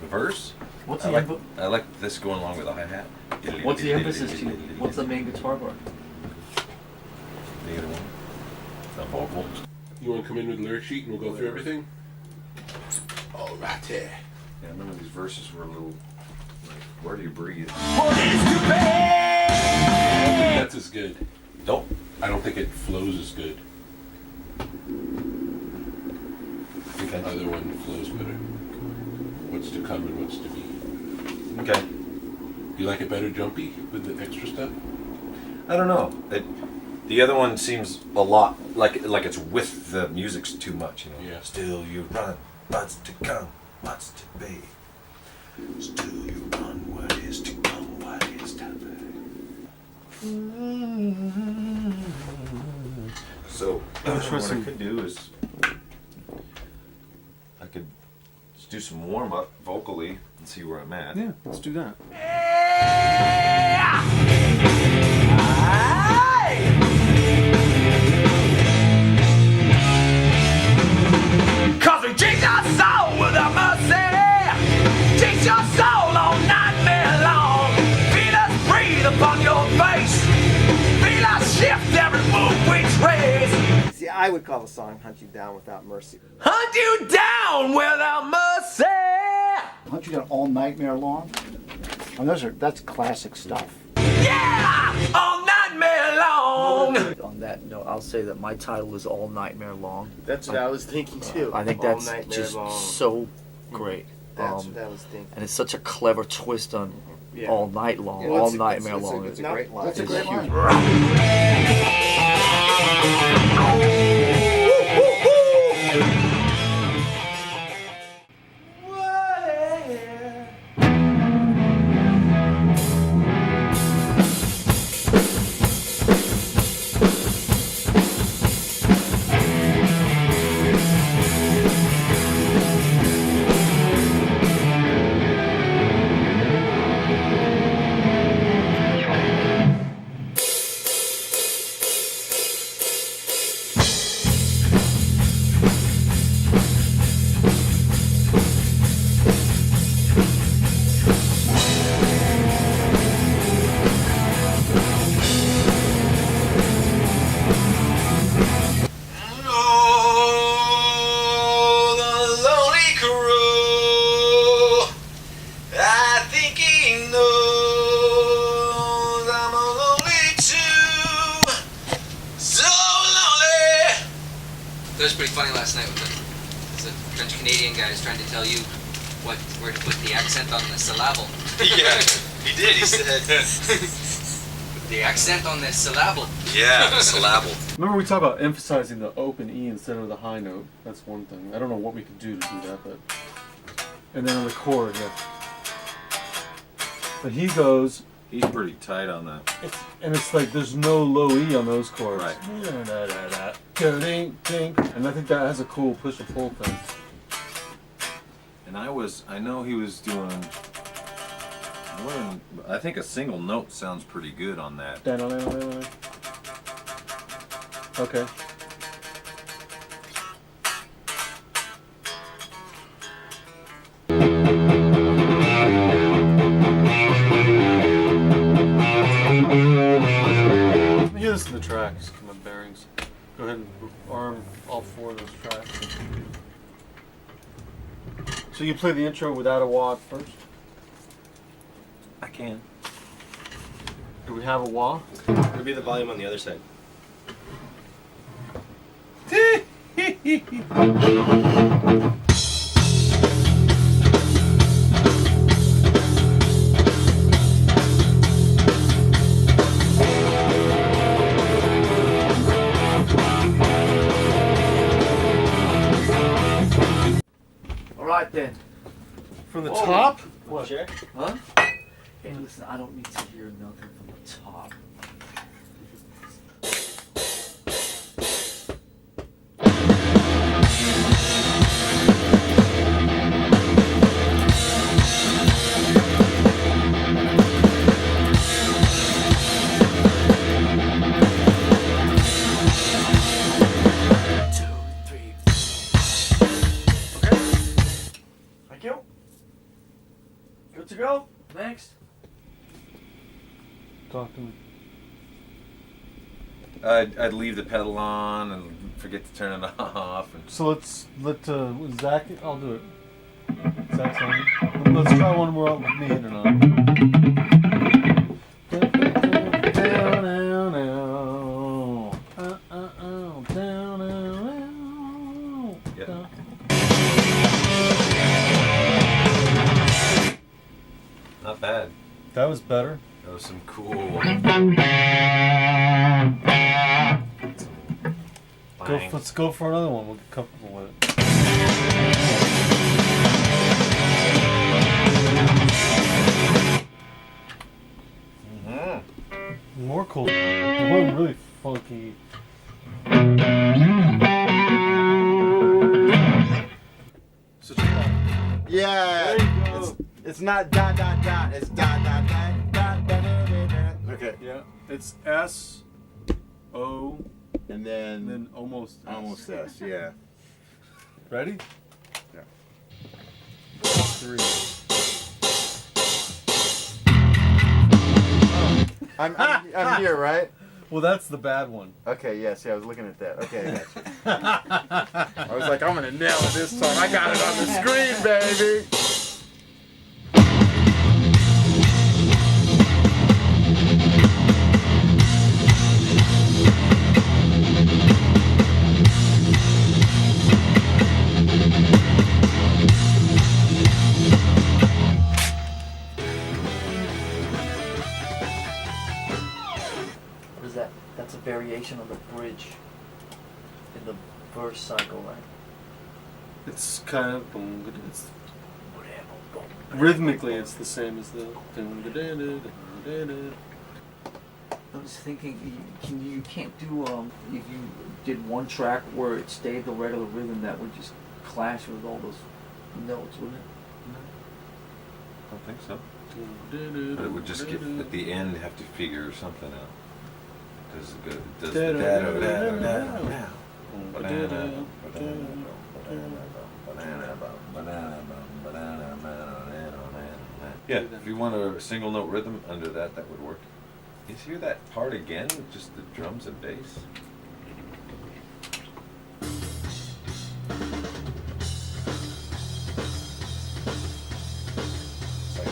S2: The verse?
S4: What's
S2: I
S4: the
S2: like, I like this going along with the hi-hat.
S4: What's the emphasis to you? What's the main guitar part?
S2: Neither one. The vocal.
S11: You want to come in with the lyric sheet and we'll go through everything? All right,
S2: Yeah, I remember these verses were a little like, where do you breathe?
S11: That's as good.
S2: Nope.
S11: I don't think it flows as good. I think that other one flows better. What's to come and what's to be.
S2: Okay.
S11: You like it better jumpy with the extra stuff?
S2: I don't know. The other one seems a lot like it's with the music's too much, you know.
S11: Yeah.
S2: Still you run, what's to come, what's to be. Still you run, what is to come, what is to be. So what I could do is I could just do some warm up vocally and see where I'm at.
S6: Yeah, let's do that.
S3: Cause we change our soul without mercy. Change your soul all nightmare long. Feel us breathe upon your face. Feel us shift every move we trace.
S14: See, I would call the song Hunt You Down Without Mercy.
S3: Hunt you down without mercy.
S9: Hunt You Down All Nightmare Long. Oh, that's classic stuff.
S3: Yeah! All nightmare long.
S4: On that note, I'll say that my title is All Nightmare Long.
S13: That's what I was thinking too.
S4: I think
S13: All
S4: that's
S13: Nightmare
S4: just
S13: Long.
S4: so great.
S13: That's what I was thinking.
S4: And it's such a clever twist on
S13: Yeah.
S4: All Night Long,
S13: Yeah,
S4: All
S13: it's a-
S4: Nightmare
S13: it's a-
S4: Long.
S14: It's a great line.
S9: That's a great line.
S18: That was pretty funny last night with the French Canadian guys trying to tell you where to put the accent on the syllable.
S8: Yeah, he did. He said
S18: the accent on the syllable.
S8: Yeah, the syllable.
S6: Remember we talked about emphasizing the open E instead of the high note. That's one thing. I don't know what we could do to do that, but and then on the chord, yeah. But he goes.
S2: He's pretty tight on that.
S6: And it's like there's no low E on those chords.
S2: Right.
S6: And I think that has a cool push and pull thing.
S2: And I know he was doing more than, I think a single note sounds pretty good on that.
S6: Okay. Hear this in the tracks, come on, bearings. Go ahead and arm all four of those tracks. So you play the intro without a wah first?
S2: I can.
S6: Do we have a wah?
S1: It'll be the volume on the other side.
S4: Alright then.
S6: From the top?
S4: What?
S1: Check.
S4: Huh? Hey, listen, I don't need to hear nothing from the top.
S6: Talk to me.
S2: I'd leave the pedal on and forget to turn it off. And
S6: So let Zach. I'll do it. Zach's on. Let's try one more out with me and on.
S2: Yeah. Not bad.
S6: That was better.
S2: That was some cool.
S6: Let's go for another one. We'll get comfortable with it. More cool. One really funky.
S15: Yeah. It's not dot dot dot. It's dot dot dot dot dot dot dot. Okay.
S6: Yeah. It's S O
S15: and then
S6: almost
S15: S. Yeah.
S6: Ready?
S15: Yeah.
S6: 3.
S15: I'm here, right?
S6: Well, that's the bad one.
S15: Okay, yeah, see, I was looking at that. Okay, I got you. I was like, I'm gonna nail it this time. I got it on the screen, baby!
S4: What is that? That's a variation of the bridge in the verse cycle, right?
S6: It's kind of it's rhythmically it's the same as the.
S4: I was thinking, you can't do if you did one track where it stayed the regular rhythm, that would just clash with all those notes, wouldn't it?
S2: I don't think so. But it would just get at the end have to figure something out. Does the dado now? Yeah, if you want a single note rhythm under that, that would work. You hear that part again with just the drums and bass? It's like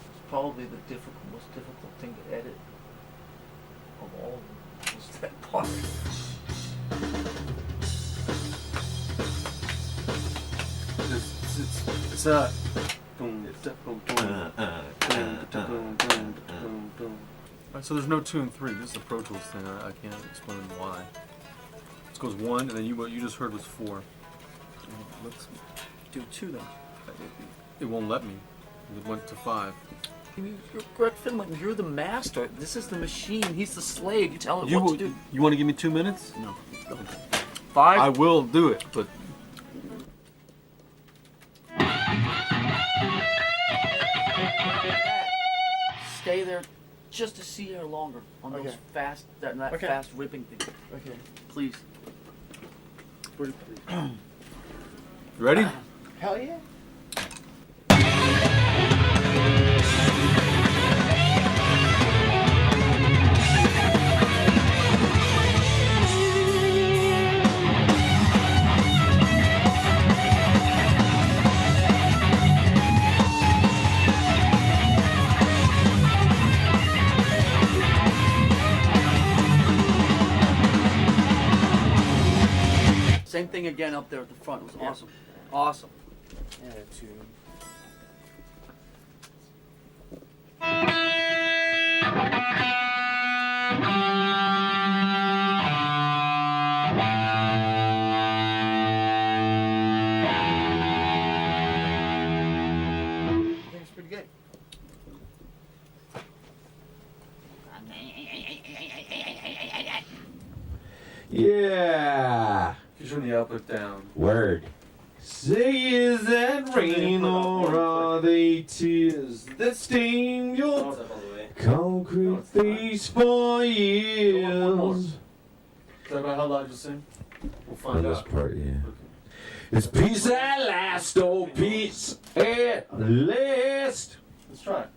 S4: It's probably the most difficult thing to edit of all of them, was that part.
S6: It's not. So there's no 2 and 3. This is a Pro Tools thing. I can't explain why. This goes 1, and then what you just heard was 4.
S4: Let's do 2 then.
S6: It won't let me. It went to 5.
S4: You're Greg Finland, you're the master. This is the machine. He's the slave. You tell him
S6: You
S4: what
S6: will-
S4: to do.
S6: You want to give me 2 minutes?
S4: No. 5?
S6: I will do it, but
S4: Stay there just to see her longer on those
S9: Okay.
S4: fast, that
S9: Okay.
S4: fast ripping thing.
S9: Okay.
S4: Please.
S6: you ready?
S9: Hell yeah.
S4: Same thing again up there at the front. It was awesome. Awesome.
S9: Attitude. I think it's pretty good.
S2: Yeah.
S6: You turn the output down.
S2: Word. Say, is that rain or are they tears that stain your concrete face for years?
S6: Is that about how loud you sing? We'll find
S2: On this
S6: out.
S2: part, yeah. It's peace at last, oh peace at last.
S6: Let's try it.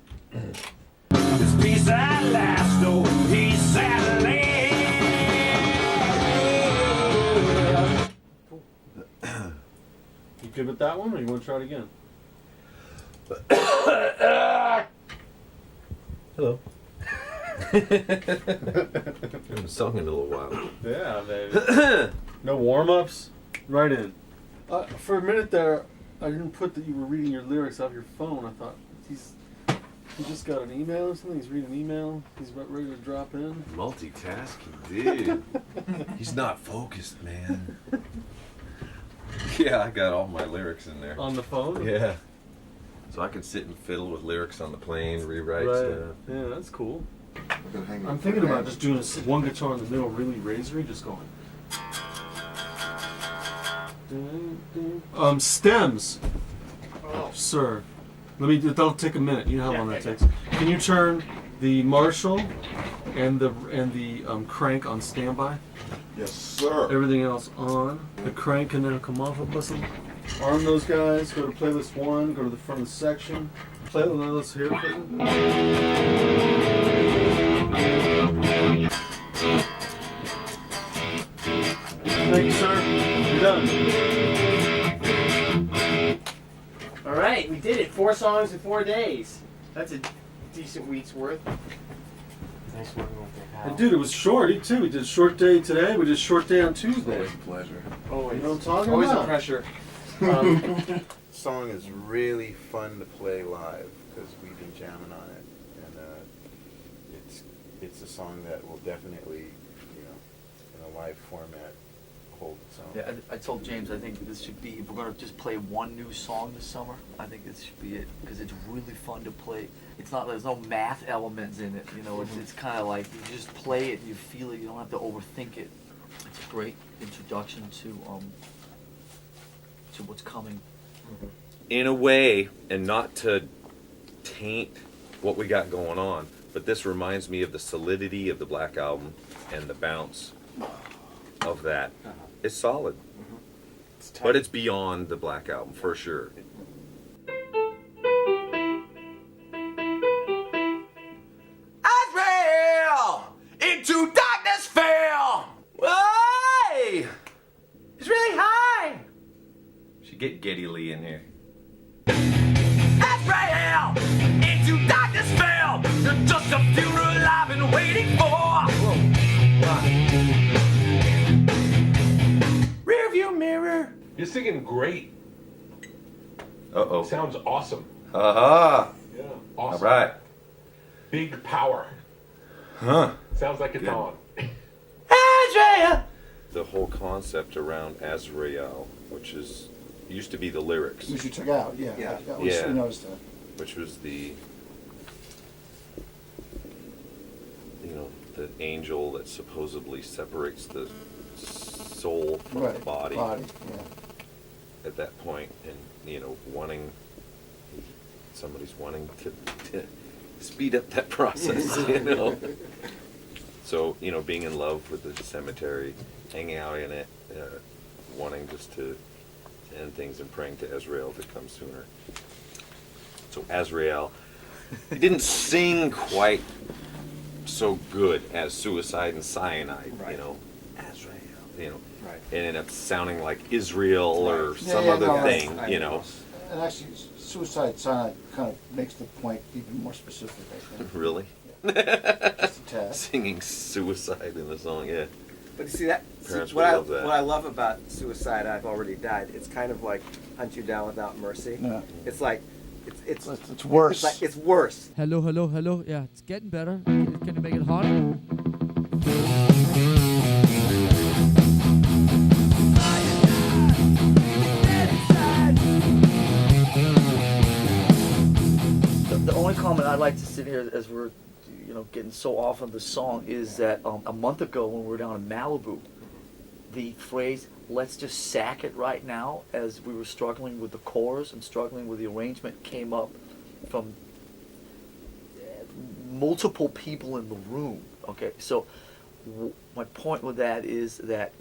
S3: It's peace at last, oh peace at last.
S6: You good with that one, or you want to try it again?
S2: Hello. Haven't sung in a little while.
S6: Yeah, baby. No warm-ups? Right in. For a minute there, I didn't put that you were reading your lyrics off your phone. I thought, he just got an email or something? He's reading an email? He's about ready to drop in?
S2: Multitasking, dude. He's not focused, man. Yeah, I got all my lyrics in there.
S6: On the phone?
S2: Yeah. So I can sit and fiddle with lyrics on the plane, rewrite
S6: Right.
S2: stuff.
S6: Yeah, that's cool. I'm thinking about just doing one guitar in the middle, really razory, just going. Stems.
S14: Oh.
S6: Sir. That'll take a minute. You know how long that takes. Can you turn the Marshall and the crank on standby?
S7: Yes, sir.
S6: Everything else on. The crank can now come off of us. Arm those guys. Go to playlist 1. Go to the front of the section. Playlist here. Thank you, sir. You're done.
S10: All right, we did it. 4 songs in 4 days. That's a decent week's worth. Nice working with the
S6: And dude, it was short too. We did short day today. We did short day on Tuesday.
S7: Always a pleasure.
S6: Always. You know what I'm talking
S13: Always
S6: about?
S13: a pressure. Song is really fun to play live because we've been jamming on it, and it's a song that will definitely, in a live format, hold its own.
S4: Yeah, I told James I think this should be, if we're going to just play one new song this summer, I think this should be it, because it's really fun to play. It's not, there's no math elements in it, it's kind of like, you just play it, you feel it, you don't have to overthink it. It's a great introduction to what's coming.
S2: In a way, and not to taint what we got going on, but this reminds me of the solidity of the Black Album and the bounce of that. It's solid. But it's beyond the Black Album, for sure.
S3: Azrael, into darkness fell. Hey, it's really high.
S2: Should get Geddy Lee in here.
S3: Azrael, into darkness fell. You're just a funeral I've been waiting for. Rearview mirror.
S12: You're singing great.
S2: Uh-oh.
S12: Sounds awesome.
S2: Aha!
S12: Yeah. Awesome.
S2: All right.
S12: Big power.
S2: Huh.
S12: Sounds like it's
S2: Good.
S12: on.
S3: Azrael.
S2: The whole concept around Azrael, which used to be the lyrics.
S9: Which you took out, yeah.
S14: Yeah.
S9: We noticed that.
S2: Which was the angel that supposedly separates the soul from the body. At that point, and somebody's wanting to speed up that process, So, being in love with the cemetery, hanging out in it, wanting just to end things and praying to Azrael to come sooner. So Azrael, he didn't sing quite so good as Suicide and Cyanide, Azrael,
S14: Right.
S2: It ended up sounding like Israel or some other thing,
S9: And actually, Suicide Cyanide kind of makes the point even more specific, I think.
S2: Really?
S9: Just a tad.
S2: Singing suicide in the song, yeah.
S14: But you see that?
S2: Parents
S14: what
S2: would
S14: I
S2: love that.
S14: what I love about Suicide, I've already died. It's kind of like Hunt You Down Without Mercy.
S9: Yeah.
S14: It's like it's
S9: worse.
S14: It's worse.
S19: Hello, hello, hello. Yeah, it's getting better. Can you make it harder?
S4: The only comment I'd like to sit here as we're getting so off on the song is that a month ago when we were down in Malibu, the phrase "let's just sack it right now," as we were struggling with the chorus and struggling with the arrangement, came up from multiple people in the room. Okay, so my point with that is that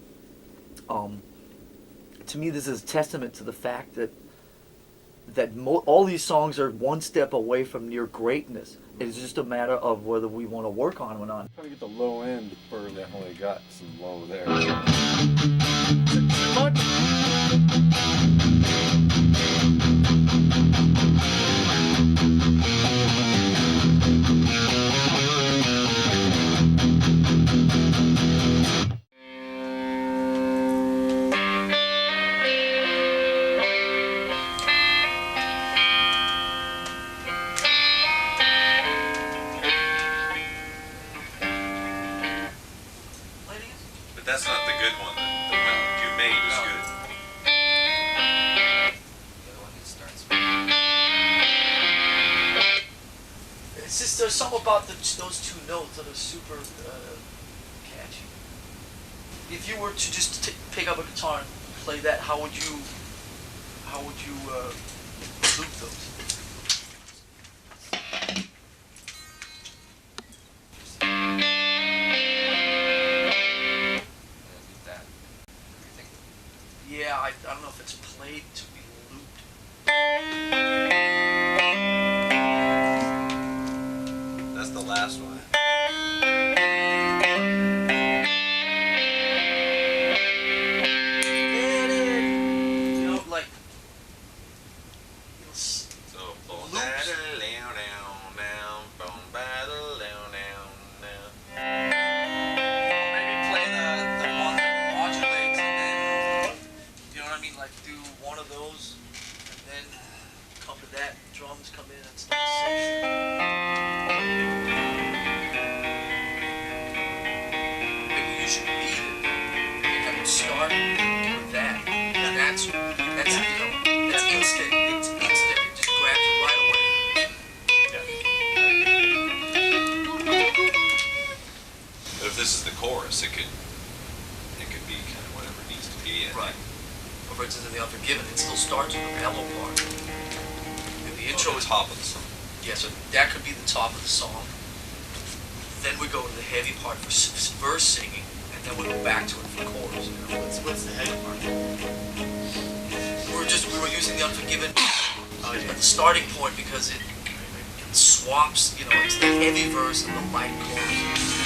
S4: to me, this is a testament to the fact that all these songs are one step away from near greatness. It's just a matter of whether we want to work on them or not.
S6: Trying to get the low end, Burn definitely got some low there.
S8: But that's not the good one. The one you made is good.
S4: It's just there's something about those two notes that are super catchy. If you were to just pick up a guitar and play that, how would you loop those? Yeah, I don't know if it's played to be looped.
S8: That's the last one.
S4: You know, like
S8: So, boom, battle, down, down, boom, battle, down, down.
S4: maybe play the one that modulates and then, you know what I mean, like do one of those and then come to that, drums come in and start the section. Maybe you should beat it and have it start with that. And that's you know, that's instant. It's instant. It just grabs you right away.
S8: But if this is the chorus, it could be kind of whatever it needs to be.
S4: Right. Or for instance, in the Unforgiven, it still starts with the mellow part. And the intro is
S8: top of the song.
S4: Yeah, so that could be the top of the song. Then we go to the heavy part for verse singing, and then we go back to it for chorus. You know, what's the heavy part? We were using the Unforgiven as the starting point because it swaps. You know, it's the heavy verse and the light chorus.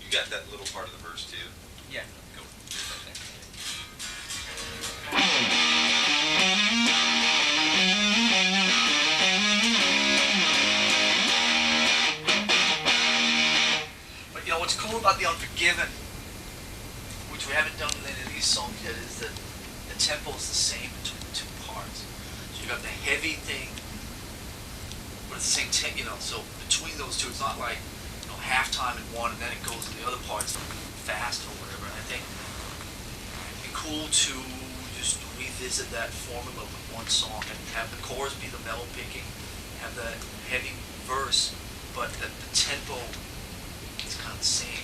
S8: You got that little part of the verse too?
S4: Yeah.
S8: Go.
S4: But you know what's cool about the Unforgiven, which we haven't done with any of these songs yet, is that the tempo is the same between the two parts. So you got the heavy thing, but it's the same tempo. You know, so between those two, it's not like halftime in one and then it goes to the other parts fast or whatever. And I think it'd be cool to just revisit that formula with one song and have the chorus be the mellow picking, have the heavy verse, but the tempo is kind of the same.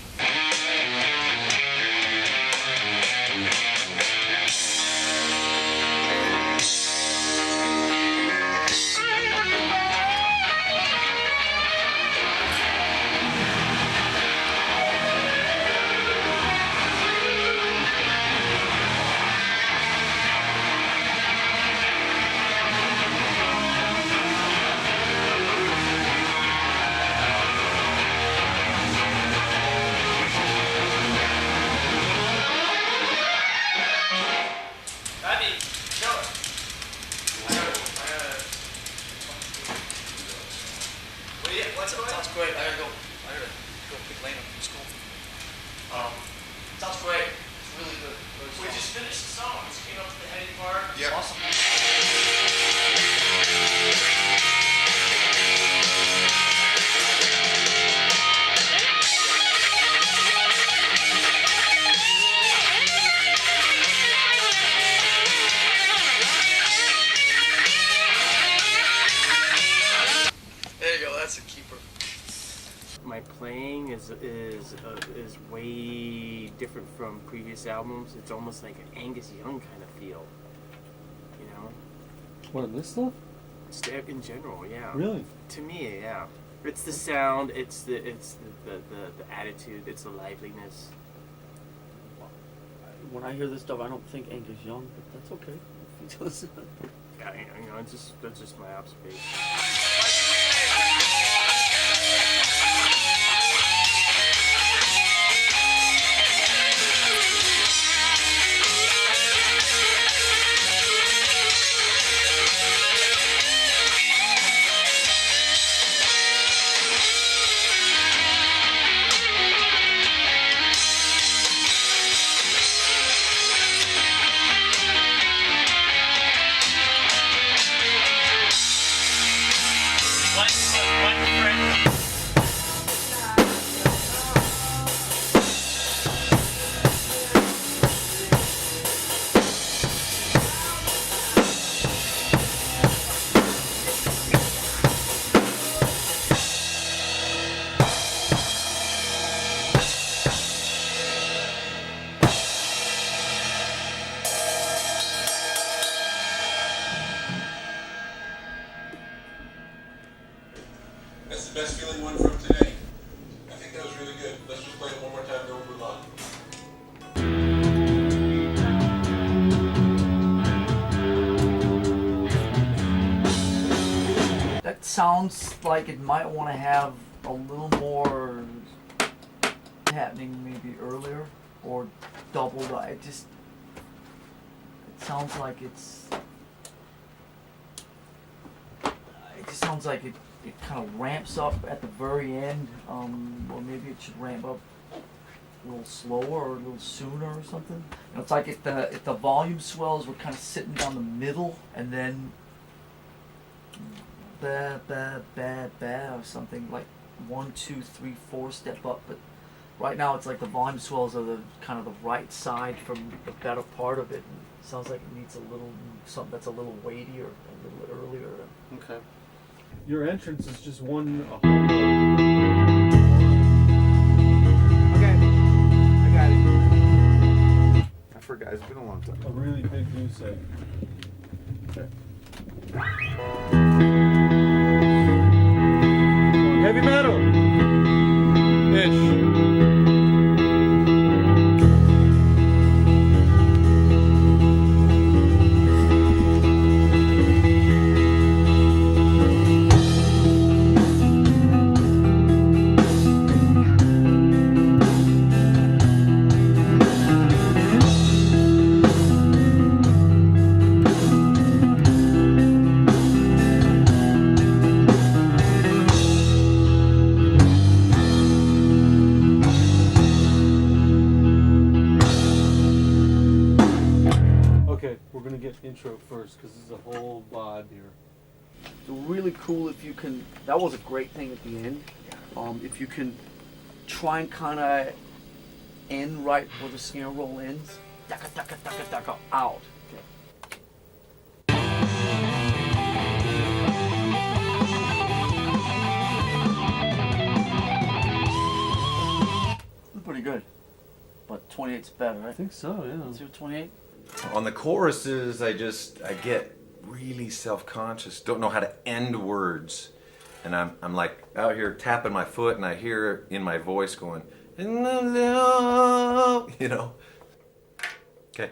S4: Sounds great. I gotta go pick Lena from school. Sounds great. It's really good. We just finished the song. We just came up to the heady part.
S15: Yeah.
S4: Awesome.
S20: my playing is way different from previous albums. It's almost like an Angus Young kind of feel, you know.
S6: What, this stuff?
S20: In general, yeah.
S6: Really?
S20: To me, yeah. It's the sound. It's the attitude. It's the liveliness.
S4: When I hear this stuff, I don't think Angus Young, but that's okay. If he does.
S20: Yeah, you know, that's just my observation.
S11: That's the best feeling one from today. I think that was really good. Let's just play it one more time, then we'll move on.
S4: That sounds like it might want to have a little more happening maybe earlier or doubled. It sounds like it just sounds like it kind of ramps up at the very end, or maybe it should ramp up a little slower or a little sooner or something. You know, it's like if the volume swells were kind of sitting down the middle and then ba ba ba ba or something, like 1, 2, 3, 4 step up. But right now it's like the volume swells are the kind of the right side from the better part of it. And it sounds like it needs a little something that's a little weightier, a little earlier.
S6: Okay. Your entrance is just one.
S13: Okay, I got it. I forgot. It's been a long time.
S6: A really big goose egg. Okay. Heavy metal. Ish. Intro first, because there's a whole vibe here.
S4: It's really cool if you can. That was a great thing at the end. If you can try and kind of end right where the snare roll ends, daka daka daka daka out. Pretty good, but 28's better, right?
S6: I think so, yeah.
S4: Let's do 28.
S2: On the choruses, I get really self-conscious. Don't know how to end words, and I'm like out here tapping my foot, and I hear in my voice going, you know. Okay.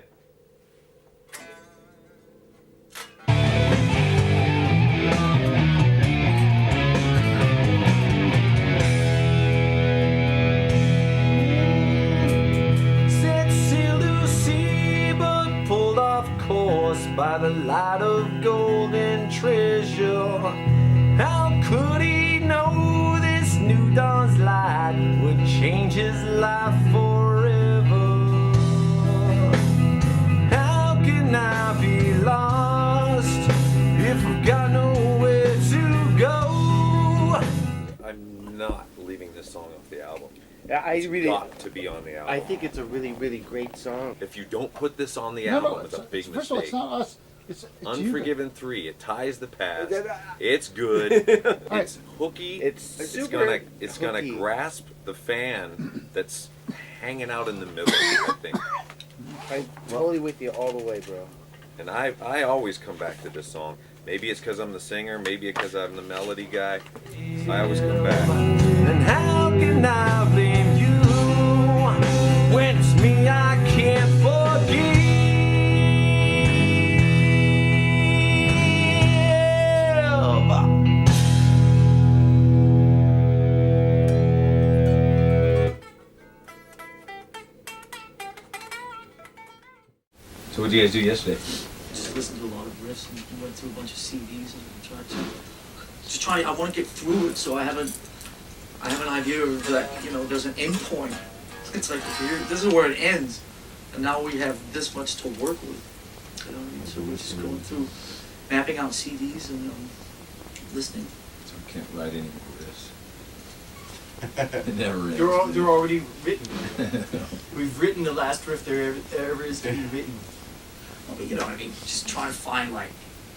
S3: By the light of golden treasure, how could he know this new dawn's light would change his life forever? How can I be lost if I've got nowhere to go?
S2: I'm not leaving this song off the album.
S14: I really
S2: got to be on the album.
S14: I think it's a really, really great song.
S2: If you don't put this on the
S9: No,
S2: album,
S9: no,
S2: it's a big
S9: first of all,
S2: mistake.
S9: it's not us.
S2: Unforgiven 3. It ties the past. It's good. It's hooky.
S14: It's
S2: gonna
S14: hooky.
S2: grasp the fan that's hanging out in the middle, I think.
S14: I'm totally with you all the way, bro.
S2: And I always come back to this song. Maybe it's because I'm the singer. Maybe it's because I'm the melody guy. I always come back.
S3: And how can I blame you when it's me I can't forgive?
S2: So what did you guys do yesterday?
S4: Just listened to a lot of riffs and went through a bunch of CDs and tried to just try. I want to get through it, so I have an idea that there's an end point. It's like this is where it ends, and now we have this much to work with. So we're just going through, mapping out CDs and listening.
S2: So we can't write any more riffs. It never ends.
S20: They're already written. We've written the last riff there ever is to be written.
S4: Well, you know what I mean? Just try and find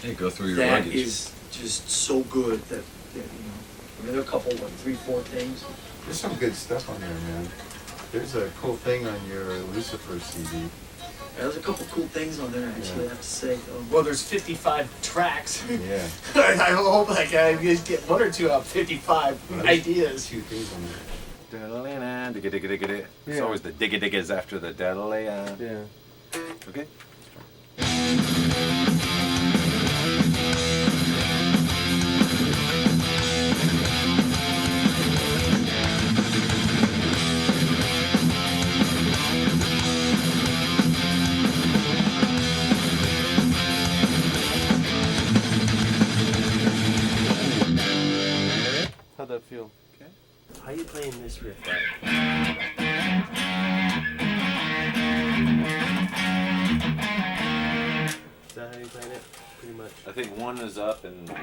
S2: Hey, go through your
S4: that
S2: luggage.
S4: is just so good that I mean, there are a couple, 3, 4 things.
S13: There's some good stuff on there, man. There's a cool thing on your Lucifer CD.
S4: Yeah, there's a couple cool things on there, actually, I have to say.
S20: Well, there's 55 tracks.
S13: Yeah.
S20: I hope you guys get 1 or 2 out of 2 ideas.
S13: 2 things on there.
S2: It's always the digga-diggas after the da-da-la.
S6: Yeah.
S2: Okay.
S6: How'd that feel?
S2: Okay.
S20: How are you playing this riff, right? Is that how you playing it? Pretty much.
S2: I think 1 is up and yeah.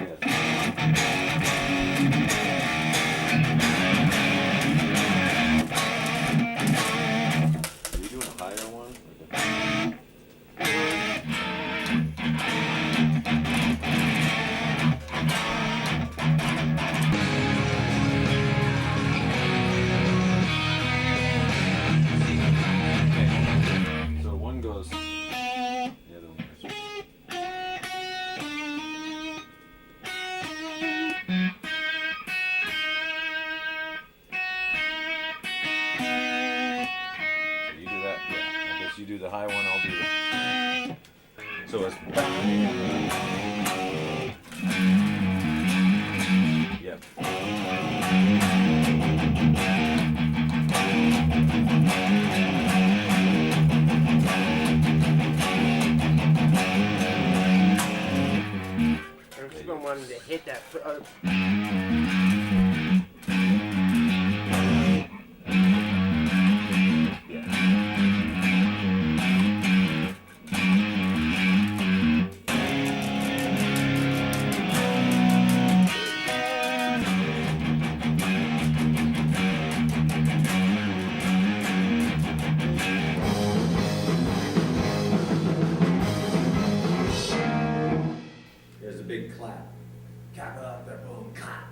S2: Are you doing a higher one? So 1 goes. The other one goes. So you do that. Yeah. I guess you do the high one. I'll do the. So it's. Yep.
S20: I've just been wanting to hit that.
S2: There's a big clap.
S3: Clap up there, boom, clap.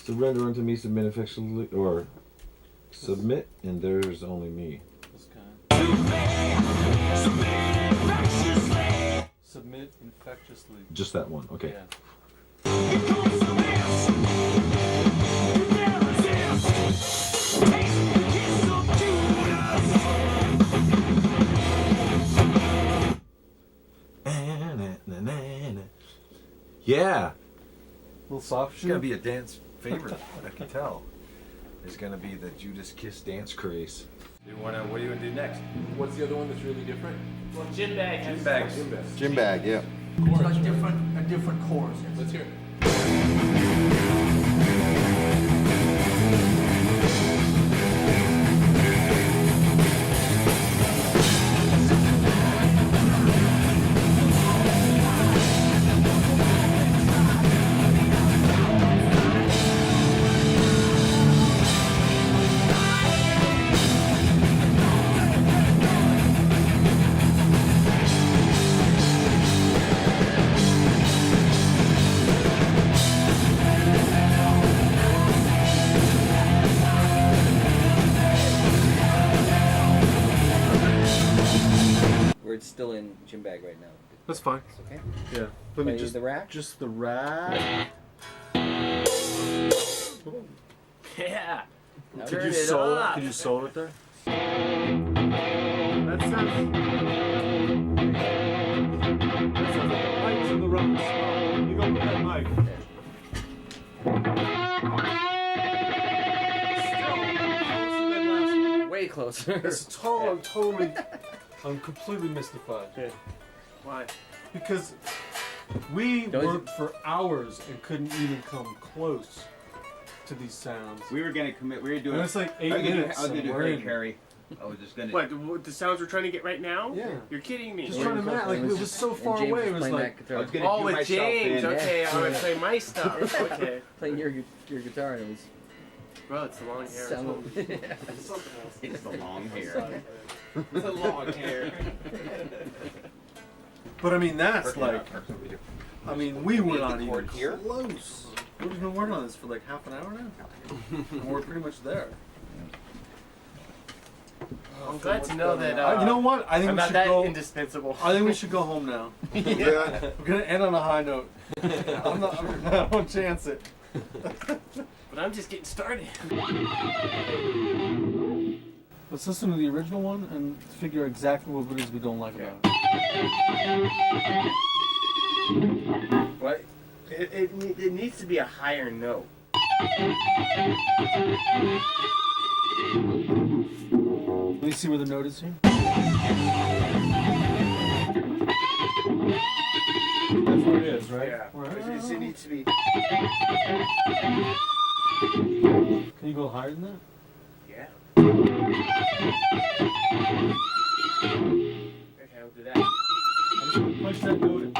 S2: Surrender unto me, submit affectionately, or submit, and there's only me.
S6: Submit infectiously.
S2: Just that one, okay.
S6: Yeah.
S2: Yeah.
S6: Little soft
S2: It's gonna be a dance favorite. I can tell. There's gonna be the Judas Kiss dance craze. What are you gonna do next?
S11: What's the other one that's really different?
S20: Well, Gymbag has
S2: Gymbag.
S13: Gymbag, yeah.
S4: It's got different chords.
S11: Let's hear it.
S21: we're still in Gymbag right now.
S6: That's fine.
S21: It's okay.
S6: Yeah. Let me
S21: Play
S6: just
S21: the rack.
S6: Just the rack.
S20: Yeah.
S21: Now
S6: Could
S21: turn
S6: you
S21: it
S6: solo?
S21: up.
S6: Could you solo it there? That sounds. That sounds like the lights in the room. You go with that mic.
S21: Way closer.
S6: It's I'm completely mystified.
S20: Why?
S6: Because we
S21: Don't-
S6: worked for hours and couldn't even come close to these sounds.
S16: We were gonna commit. We were doing.
S6: And it's like 8
S16: I was gonna do-
S6: minutes.
S16: I was gonna
S6: and
S16: do
S6: we're
S16: Harry
S6: in.
S16: Carey. I was just gonna.
S20: What, the sounds we're trying to get right now?
S6: Yeah.
S20: You're kidding me.
S6: Just trying to match. Like it was so far
S21: James
S6: away.
S21: was
S6: It was
S21: playing
S6: like.
S21: that guitar.
S16: I was gonna
S20: Oh,
S16: do
S20: with
S16: myself
S20: James.
S16: in.
S20: Okay, I'm gonna
S6: Yeah.
S20: play my stuff. Okay.
S21: Playing your guitar and it was
S20: Bro, it's the long hair.
S21: sound.
S16: It's the long hair.
S20: It's the long hair.
S6: But I mean, that's like. I mean, we were not even
S16: chord here?
S6: close. We've been working on this for like half an hour now. And we're pretty much there.
S20: I'm glad to know that.
S6: You know what? I think
S20: I'm
S6: we
S20: not
S6: should
S20: that
S6: go.
S20: indispensable.
S6: I think we should go home now.
S7: Yeah.
S6: We're gonna end on a high note. I won't chance it.
S20: But I'm just getting started.
S6: Let's listen to the original one and figure exactly what it is we don't like about it.
S20: What? It needs to be a higher note.
S6: Let me see where the note is here. That's where it is, right?
S20: Yeah. It needs to be.
S6: Can you go higher than that?
S20: Yeah. Okay, I'll do that.
S6: I'm just gonna punch that note in.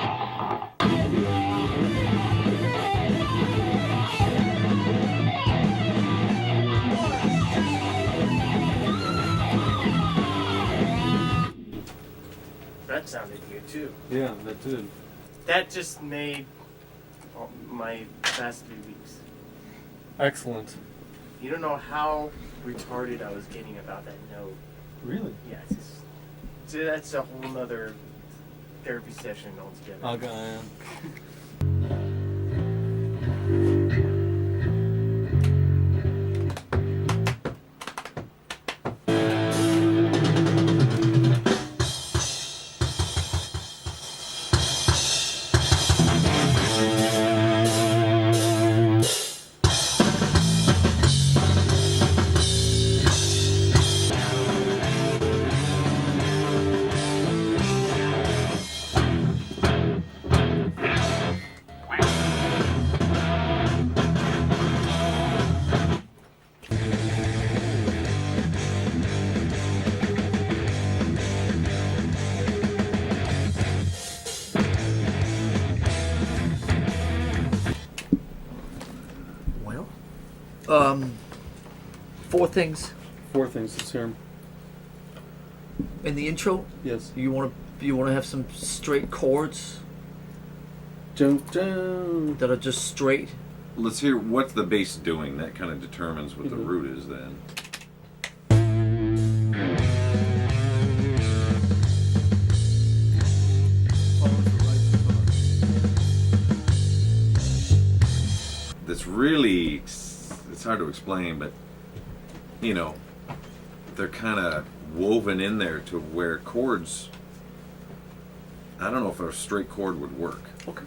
S20: That sounded good too.
S6: Yeah, that did.
S20: That just made my past 3 weeks.
S6: Excellent.
S20: You don't know how retarded I was getting about that note.
S6: Really?
S20: Yeah, it's just, so that's a whole nother therapy session altogether.
S6: Okay.
S4: Well, four things
S6: Four things. Let's hear 'em.
S4: in the intro.
S6: Yes.
S4: You want to have some straight chords
S6: Jump down.
S4: that are just straight.
S2: Let's hear what's the bass doing. That kind of determines what the
S6: Mhm.
S2: root is then. That's really, it's hard to explain, but you know, they're kind of woven in there to where chords, I don't know if a straight chord would work.
S4: Okay.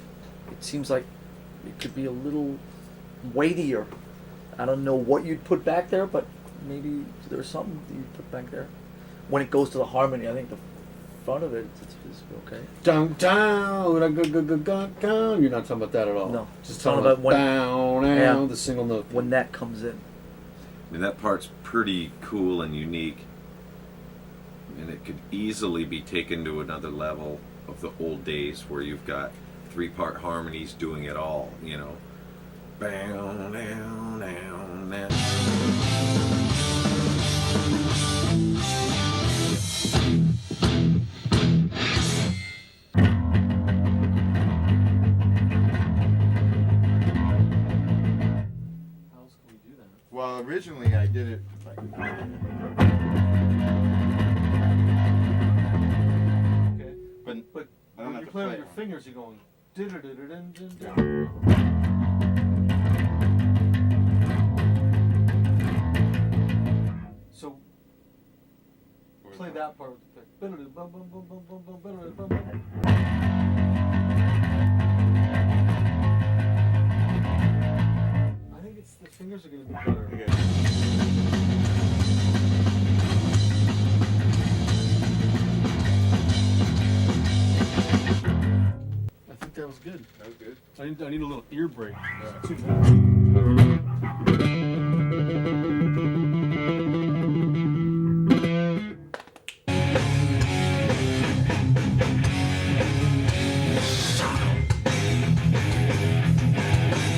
S4: It seems like it could be a little weightier. I don't know what you'd put back there, but maybe there's something that you'd put back there. When it goes to the harmony, I think the front of it is okay.
S6: Down, down, down. You're not talking about that at all.
S4: No.
S6: Just
S4: Talking
S6: talking about
S4: about when-
S6: down,
S4: Yeah.
S6: down, the single note.
S4: When that comes in.
S2: I mean, that part's pretty cool and unique, and it could easily be taken to another level of the old days where you've got 3-part harmonies doing it all, you know. Down, down, down, down.
S7: Well, originally I did it like.
S6: fingers are going. So play that part with the pick. I think it's the fingers are going to be better. I think that was good.
S13: That was good.
S6: I need a little ear break. Too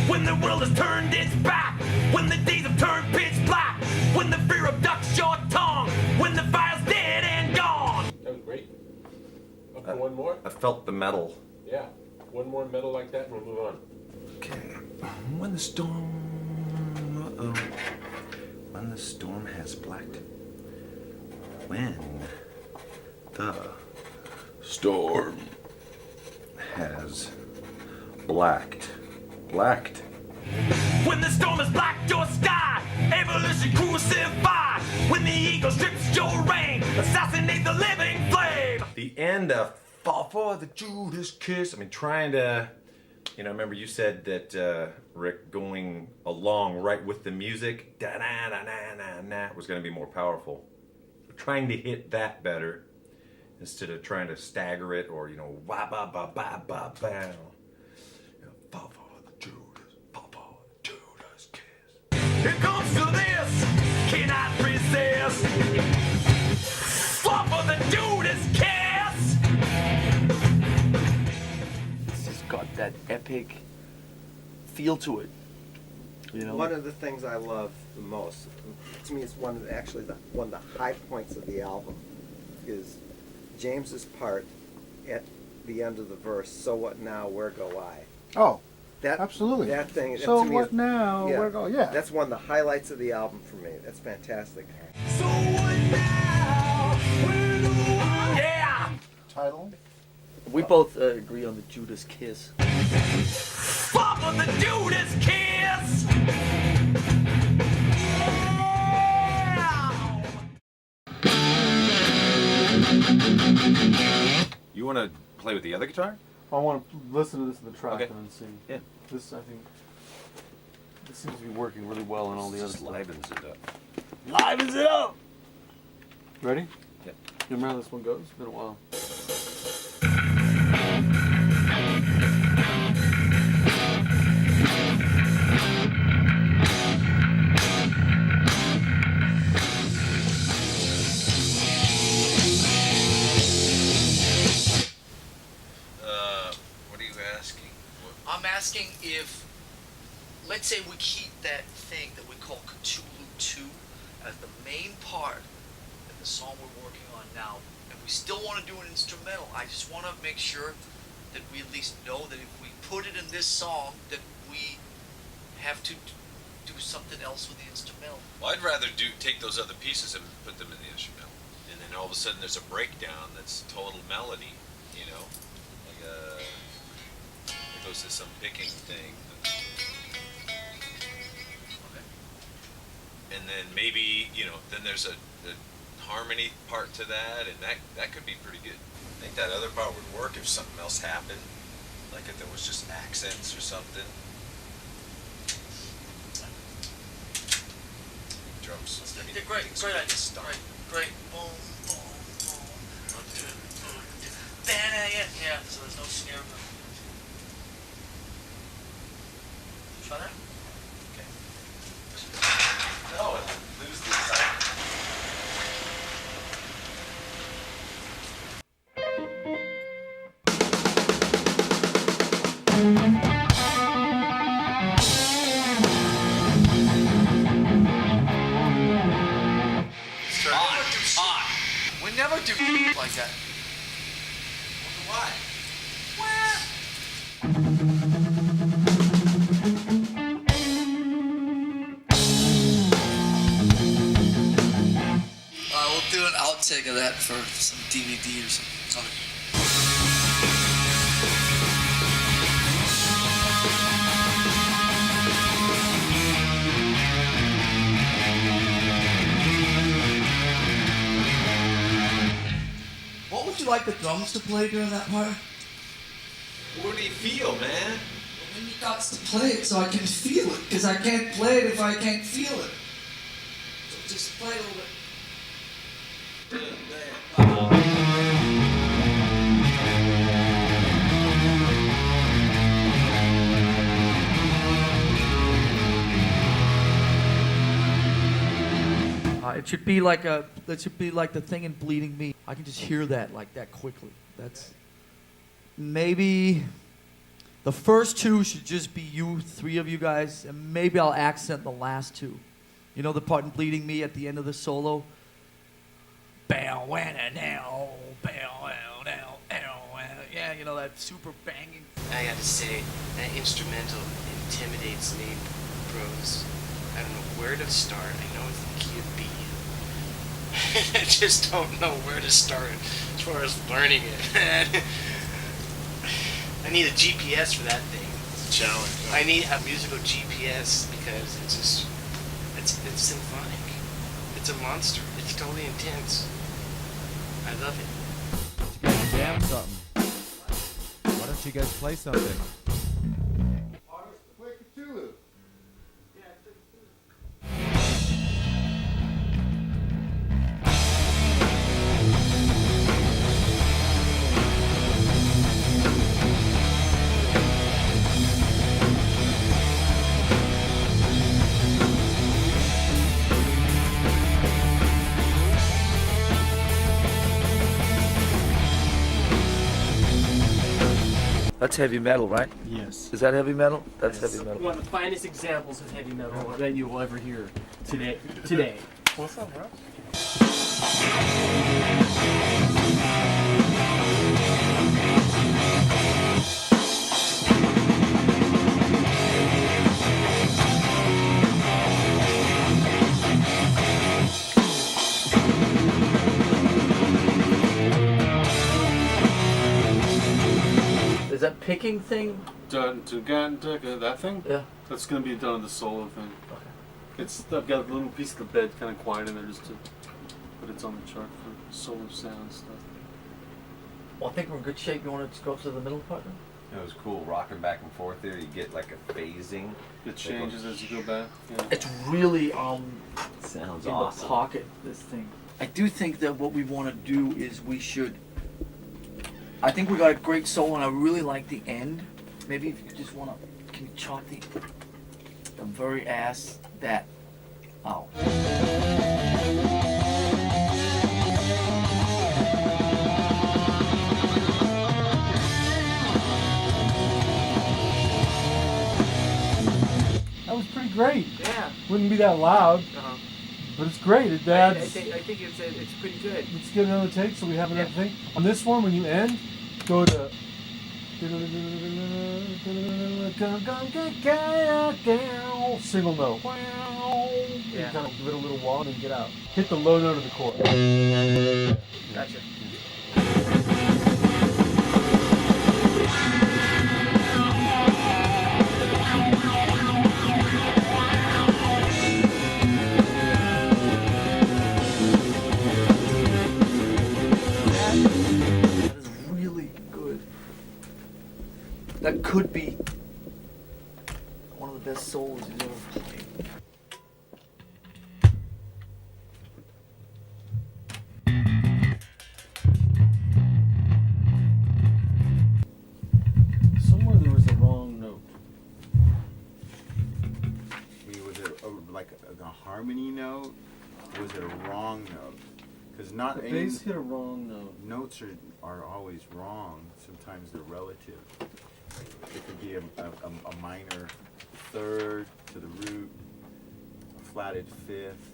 S3: When the world has turned its back, when the days have turned pitch black, when the fear abducts your tongue, when the fire's dead and gone.
S11: That was great. Up for one more?
S2: I felt the metal.
S11: Yeah. One more metal like that and we'll move on.
S2: When the storm, when the storm has blacked, when the storm has blacked.
S3: When the storm has blacked your sky, evolution crucified. When the eagle strips your reign, assassinate the living flame.
S2: The end of Fall for the Judas Kiss. I mean, trying to, remember you said that, Rick, going along right with the music, da-da-da-da-da-da, was going to be more powerful. Trying to hit that better instead of trying to stagger it or, wah-ba-ba-ba-ba-ba. Fall for the Judas, fall for the Judas Kiss.
S3: It comes to this, cannot resist. Fall for the Judas Kiss.
S4: It's just got that epic feel to it.
S14: One of the things I love the most, to me, it's one of the high points of the album, is James's part at the end of the verse. So what now? Where go I?
S9: Oh,
S14: that
S9: absolutely.
S14: That thing.
S9: So
S14: to me
S9: what
S14: is,
S9: now?
S14: Yeah,
S9: Where go? Yeah.
S14: That's one of the highlights of the album for me. That's fantastic.
S3: So what now? Where go I? Yeah.
S9: Title.
S4: We both agree on the Judas Kiss.
S3: Fall for the Judas Kiss.
S2: You want to play with the other guitar?
S6: I want to listen to this in the track
S2: Okay.
S6: and then see.
S2: Yeah.
S6: This, I think, this seems to be working really well on all the other
S2: Just
S6: stuff.
S2: livens it up.
S6: Livens it up! Ready?
S2: Yeah.
S6: You remember how this one goes? It's been a while.
S8: What are you asking?
S17: I'm asking if, let's say we keep that thing that we call Cthulhu 2 as the main part of the song we're working on now, and we still want to do an instrumental. I just want to make sure that we at least know that if we put it in this song, that we have to do something else with the instrumental.
S8: Well, I'd rather take those other pieces and put them in the instrumental, and then all of a sudden there's a breakdown that's total melody, like it goes to some picking thing. And then maybe, then there's a harmony part to that, and that could be pretty good. I think that other part would work if something else happened, like if there was just accents or something. Drums.
S17: They're great, great idea. Great. Boom, boom, boom. Yeah, so there's no snare. Try that?
S8: No, lose the excitement.
S17: We never do like that.
S8: Why?
S17: We'll do an outtake of that for some DVD or something.
S5: would you like the drums to play during that part?
S8: What do you feel, man?
S5: Then you got to play it so I can feel it, because I can't play it if I can't feel it. So just play a little bit. It should be like the thing in Bleeding Me. I can just hear that like that quickly. That's maybe the first two should just be you, three of you guys, and maybe I'll accent the last two. You know the part in Bleeding Me at the end of the solo? Bow, wow, now, bow, wow, now, yeah, you know that super banging.
S22: I gotta say, that instrumental intimidates me, bros. I don't know where to start. I know it's the key of B. I just don't know where to start as far as learning it. I need a GPS for that thing.
S8: It's a challenge.
S22: I need a musical GPS because it's just, it's symphonic. It's a monster. It's totally intense. I love it.
S23: You guys jam something. Why don't you guys play something?
S15: Play Cthulhu.
S4: That's heavy metal, right?
S20: Yes.
S4: Is that heavy metal? That's
S20: Yes.
S4: heavy metal.
S20: One of the finest examples of heavy metal that you will ever hear today.
S6: What's up, bro?
S4: Is that picking thing?
S6: That thing?
S4: Yeah.
S6: That's gonna be done on the solo thing. Okay. I've got a little piece of the bed kind of quiet in there just to, but it's on the chart for solo sound stuff.
S4: Well, I think we're in good shape. You want to go to the middle part?
S2: It was cool rocking back and forth there. You get like a phasing.
S6: It changes as you go back. Yeah.
S4: It's really
S2: sounds
S4: in
S2: awesome.
S4: the pocket. This thing. I do think that what we want to do is we should. I think we got a great solo, and I really like the end. Maybe if you just want to, can you chop the very ass that out?
S6: That was pretty great.
S20: Yeah.
S6: Wouldn't be that loud,
S20: Uh-huh.
S6: but it's great. It
S20: I
S6: adds.
S20: think it's pretty good.
S6: Let's get another take so we have another thing. On this one, when you end, go to. Single note.
S20: Yeah.
S6: Kind of give it a little wall and then get out. Hit the low note of the chord.
S20: Gotcha.
S4: That is really good. That could be one of the best solos he's ever played.
S6: Somewhere there was a wrong note.
S13: Was it like a harmony note? Or was it a wrong note? Because not
S6: The
S13: any
S6: bass hit a wrong note.
S13: Notes are always wrong. Sometimes they're relative. It could be a minor third to the root, a flatted fifth.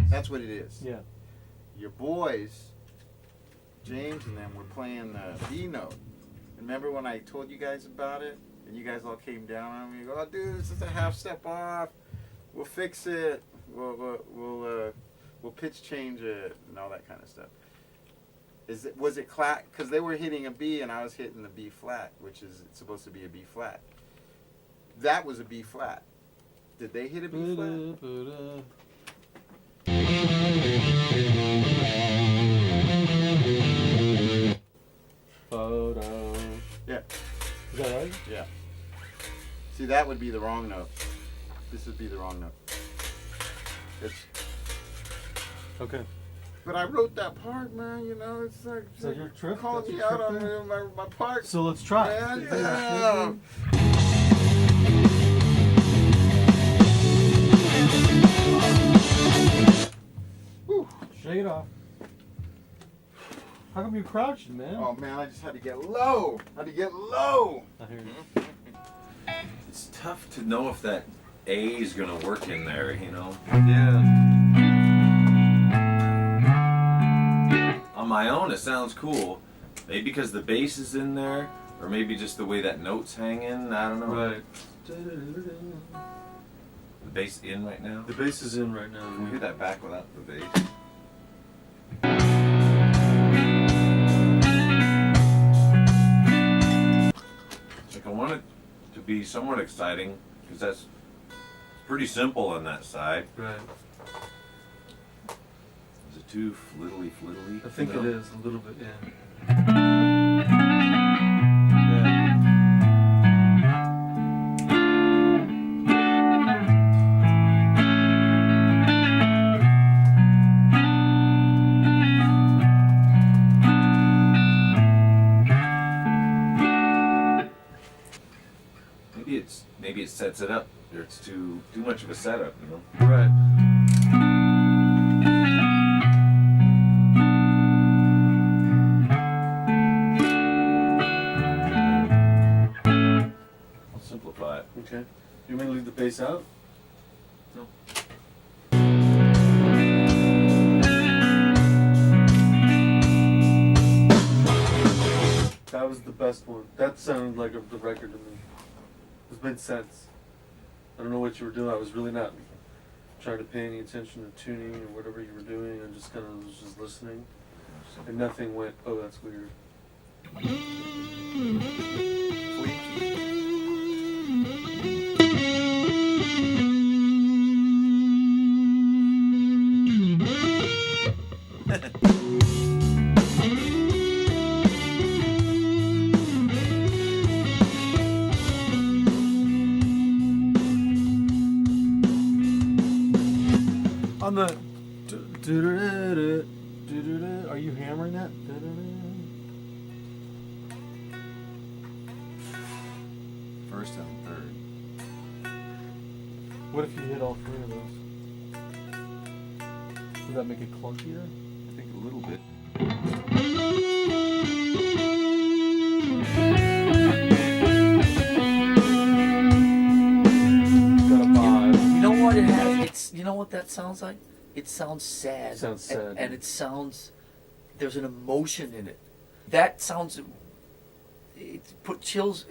S13: That's what it is.
S6: Yeah.
S13: Your boys, James and them, were playing the B note. Remember when I told you guys about it? And you guys all came down on me and go, "Oh, dude, this is a half step off. We'll fix it. We'll pitch change it," and all that kind of stuff. Was it clap? Because they were hitting a B and I was hitting the B flat, which is supposed to be a B flat. That was a B flat. Did they hit a B flat?
S6: Photo.
S13: Yeah.
S6: Is that right?
S13: Yeah. See, that would be the wrong note. This would be the wrong note. It's.
S6: Okay.
S13: But I wrote that part, man. You know, it's like
S6: Is that your trip?
S13: calling
S6: That's
S13: me
S6: your
S13: out
S6: trip
S13: on
S6: there?
S13: my part.
S6: So let's try.
S13: Man,
S6: Is that
S13: yeah.
S6: your
S13: Whew.
S6: Shake it off. How come you're crouching, man?
S13: Oh man, I just had to get low. Had to get low.
S6: I hear you.
S2: It's tough to know if that A is gonna work in there, you know?
S6: Yeah.
S2: On my own, it sounds cool. Maybe because the bass is in there, or maybe just the way that note's hanging. I don't know.
S6: Right.
S2: The bass in right now?
S6: The bass is in right now.
S2: Can we hear that back without the bass? Like I want it to be somewhat exciting, because that's pretty simple on that side.
S6: Right.
S2: Is it too fliddly?
S6: I think
S2: No?
S6: it is a little bit, yeah.
S2: Maybe it sets it up, or it's too much of a setup, you know?
S6: Right.
S2: I'll simplify it.
S6: Okay. You want me to leave the bass out?
S2: No.
S6: That was the best one. That sounded like the record to me. It made sense. I don't know what you were doing. I was really not trying to pay any attention to tuning or whatever you were doing. I just kind of was just listening. And nothing went, oh, that's weird. On the are you hammering that?
S2: First and third.
S6: What if you hit all three of those? Would that make it clunkier?
S2: I think a little bit.
S4: You know what it has? It's, you know what that sounds like? It sounds sad.
S6: It sounds sad.
S4: And it sounds, there's an emotion in it. That sounds, it put chills.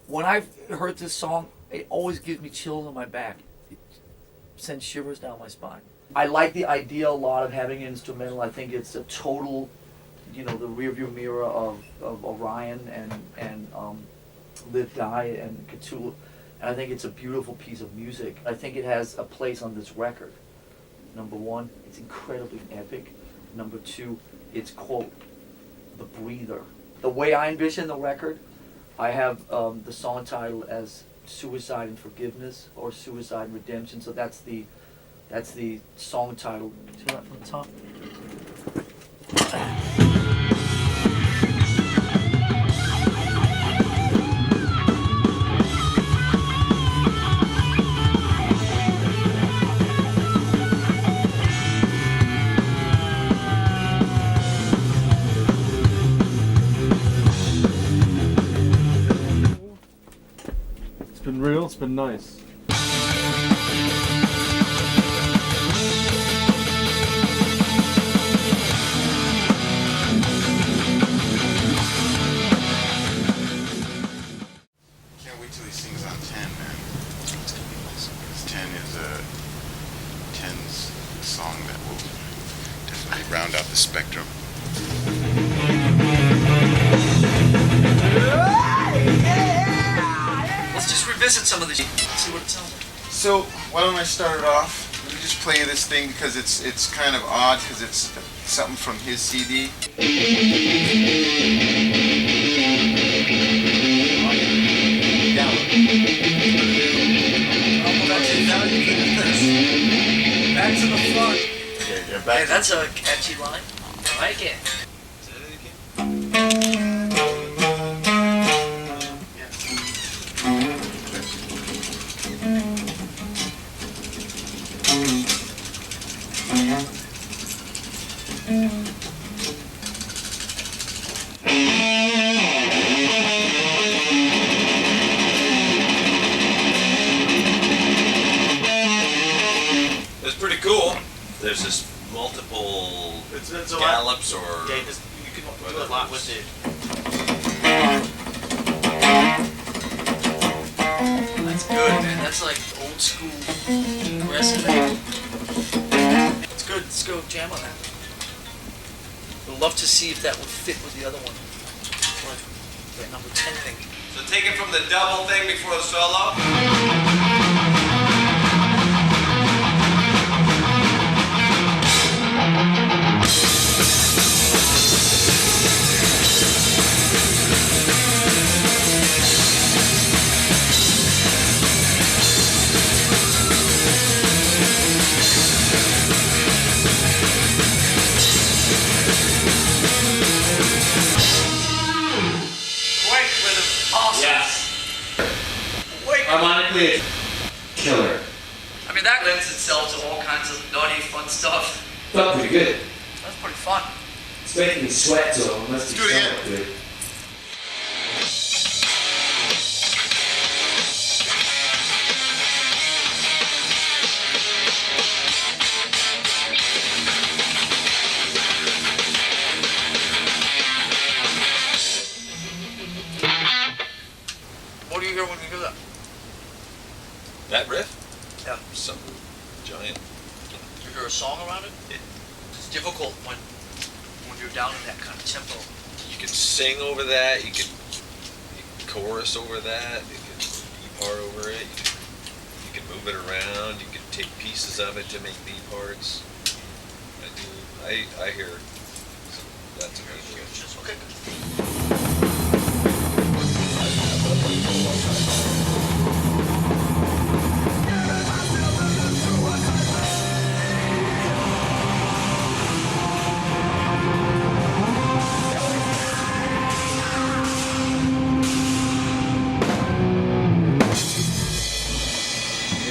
S4: When I've heard this song, it always gives me chills on my back. It sends shivers down my spine. I like the idea a lot of having an instrumental. I think it's a total, you know, the rearview mirror of Orion and Live, Die, and Cthulhu. And I think it's a beautiful piece of music. I think it has a place on this record. Number one, it's incredibly epic. Number two, it's, quote, the breather. The way I envision the record, I have the song title as Suicide and Forgiveness or Suicide and Redemption. So that's the song title. See that from the top?
S6: It's been real, it's been nice.
S15: Can't wait till he sings on 10, man. It's gonna be awesome. Because 10 is 10's song that will definitely round out the spectrum.
S17: Let's just revisit some of these. See what it sounds like.
S15: So why don't I start it off? Let me just play this thing because it's kind of odd because it's something from his CD.
S17: Back to the front.
S15: Okay, you're back.
S17: Hey, that's a catchy line. I like it.
S8: It's pretty cool. There's just multiple
S20: It's a
S8: gallops
S20: lot.
S8: or
S20: Yeah, you can do a lot with it.
S17: That's good, man. That's like old school aggressive. It's good. Let's go jam on that. We'd love to see if that would fit with the other one. Like that number 10 thing.
S8: So take it from the double thing before the solo.
S17: Quick rhythm. Awesome.
S20: Yes.
S17: Quick.
S20: Harmonically, it's killer.
S17: I mean, that lends itself to all kinds of naughty, fun stuff.
S20: Felt pretty good.
S17: That's pretty fun.
S20: It's making me sweat, so it must be
S15: do it again.
S20: somewhat good.
S17: What do you hear when you hear that?
S8: That riff?
S17: Yeah.
S8: Something giant.
S17: You hear a song around it? It's difficult when you're down in that kind of tempo.
S8: You can sing over that. You can chorus over that. You can beat part over it. You can move it around. You can take pieces of it to make beat parts. I hear that's amazing.
S17: Okay.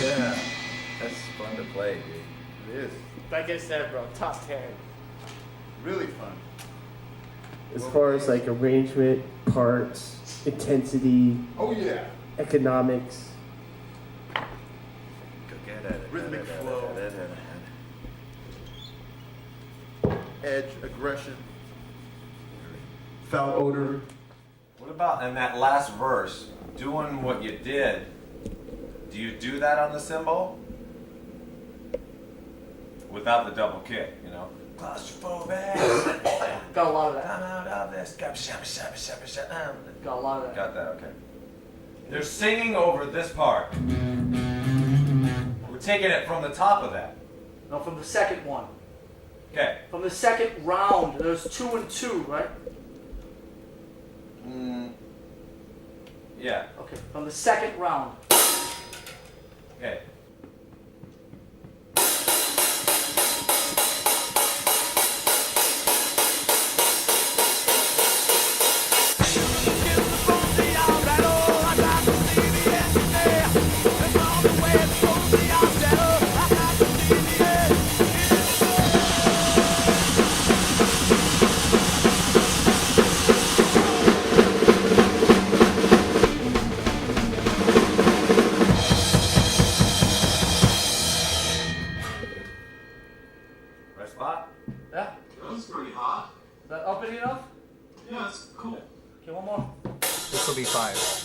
S13: Yeah, that's fun to play, dude. It is.
S20: Like I said, bro, top 10.
S13: Really fun.
S20: As far as like arrangement, parts, intensity,
S15: Oh yeah.
S20: economics.
S13: Rhythmic flow. Edge, aggression.
S20: Foul odor.
S2: What about in that last verse, doing what you did? Do you do that on the cymbal? Without the double kick, you know? Claustrophobic.
S4: Got a lot of that.
S2: Come out of this. Got
S4: a lot of that.
S2: Got that, okay. They're singing over this part. We're taking it from the top of that.
S4: No, from the second one.
S2: Okay.
S4: From the second round, there's 2 and 2, right?
S2: Yeah.
S4: Okay, from the second round.
S2: Okay. Right spot?
S4: Yeah?
S15: That was pretty hot.
S4: Is that uppity enough?
S15: Yeah, that's cool.
S4: Okay, one more.
S9: This will be 5.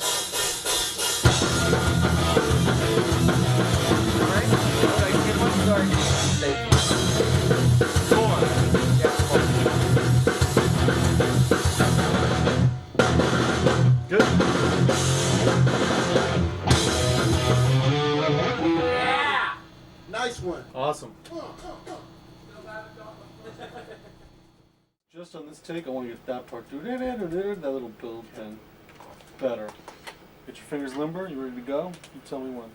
S15: Nice one.
S6: Awesome. Just on this take, I want to get that part, that little build thing better. Get your fingers limber. You ready to go? You tell me when.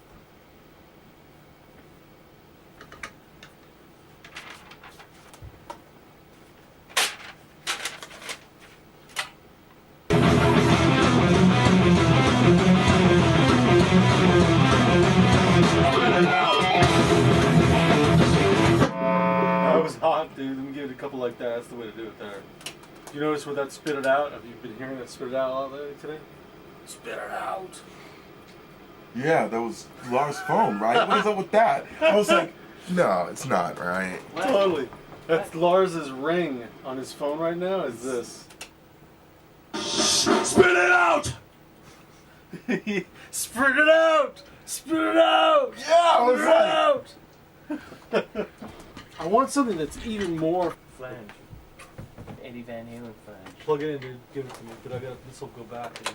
S6: That was hot, dude. Let me give it a couple like that. That's the way to do it there. You notice where that spit it out? Have you been hearing that spit it out a lot lately today? Spit it out.
S7: Yeah, that was Lars' phone, right? What is up with that? I was like, no, it's not, right?
S6: Totally. That's Lars's ring on his phone right now. Is this?
S3: Spit it out!
S6: Spit it out! Spit it out!
S7: Yeah, I was
S6: Spit it out! I want something that's even more
S20: Flange. Eddie Van Halen flange.
S6: Plug it in, dude. Give it to me. But I got this will go back in.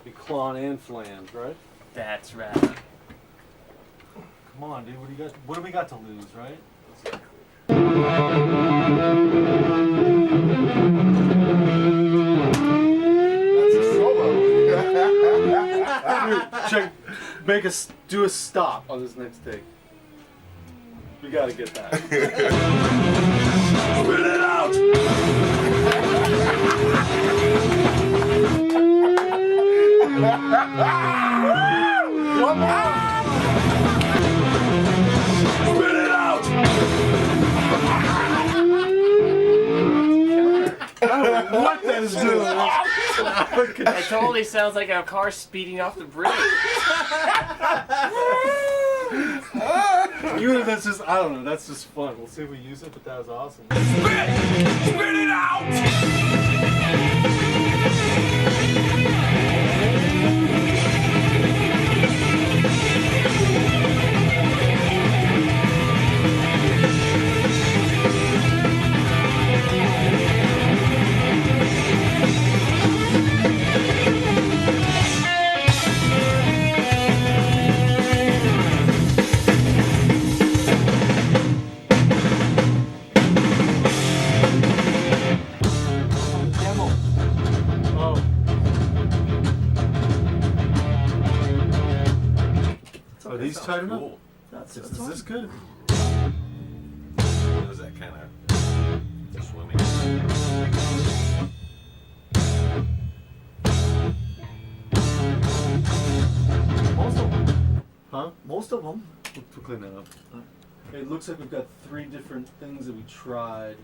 S6: Be clawn and flange, right?
S20: That's right.
S6: Come on, dude. What do we got to lose, right?
S7: That's a solo.
S6: Dude, check. Do a stop on this next take. We gotta get that.
S3: Spit it out!
S6: One more!
S3: Spit it out!
S6: What that is doing?
S20: It totally sounds like a car speeding off the bridge.
S6: Even if that's just, I don't know, that's just fun. We'll see if we use it, but that was awesome.
S3: Spit it out!
S6: Are these tight enough?
S2: Cool.
S6: Is this good?
S2: Was that kind of swimming?
S4: Most of them.
S6: Huh?
S4: Most of them.
S6: We'll clean that up. It looks like we've got 3 different things that we tried.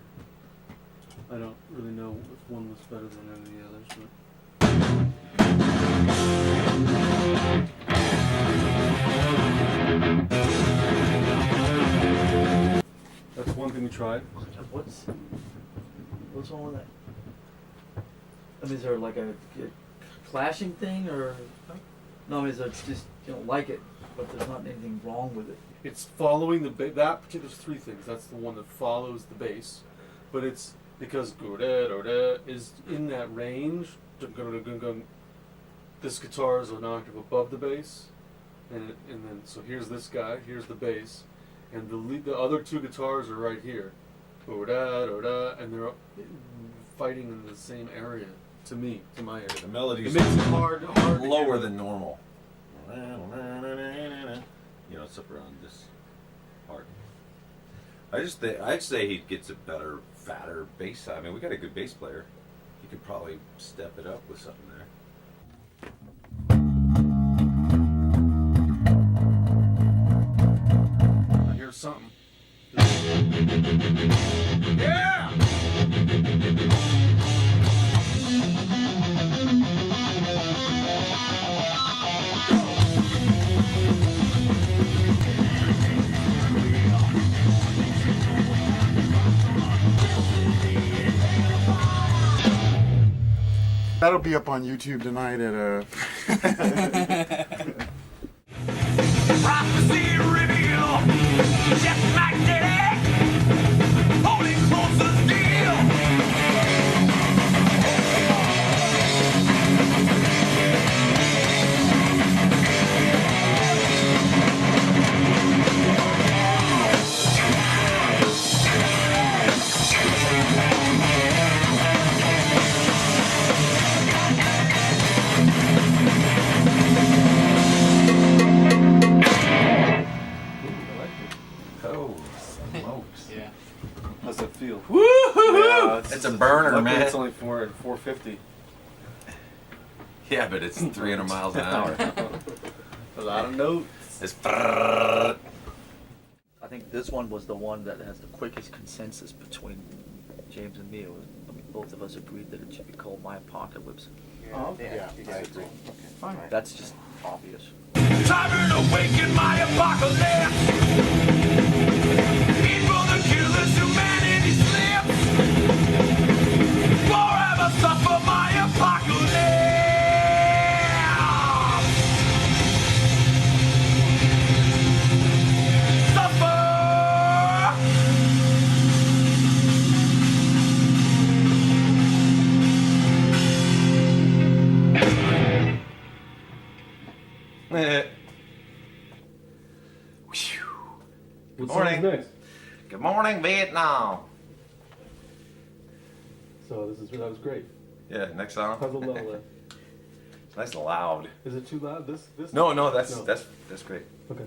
S6: I don't really know if one was better than any of the others. That's one thing we tried.
S4: What's wrong with that? I mean, is there like a clashing thing, or no? I mean, is it just you don't like it, but there's not anything wrong with it?
S6: It's following the that particular. There's 3 things. That's the one that follows the bass, but it's because is in that range. This guitar is an octave above the bass, and then so here's this guy. Here's the bass, and the other 2 guitars are right here, and they're fighting in the same area. To me, to my area.
S2: The melodies
S6: it makes it hard
S2: lower than normal. You know, it's up around this part. I'd say he gets a better, fatter bass. I mean, we got a good bass player. He could probably step it up with something there.
S6: I hear something.
S3: Yeah!
S15: That'll be up on YouTube tonight at
S3: Prophecy reveal. Just like that. Holding close as steel.
S6: feel.
S2: Woo-hoo-hoo! It's a burner,
S6: luckily
S2: man.
S6: It's only 450.
S2: Yeah, but it's 300 miles an hour.
S6: A lot of notes.
S2: It's
S4: I think this one was the one that has the quickest consensus between James and me. It was, I mean, both of us agreed that it should be called My Apocalypse.
S9: Oh, okay. Yeah, I agree. Okay,
S4: Fine. That's just obvious.
S3: Time to awaken my apocalypse. Evil the killers, humanity slips. Forever suffer my apocalypse. Suffer.
S2: Good
S6: What
S2: morning.
S6: song's next?
S2: Good morning, Vietnam.
S6: So that was great.
S2: Yeah, next song.
S6: How's the level?
S2: Nice and loud.
S6: Is it too loud? This?
S2: No, that's great.
S6: Okay.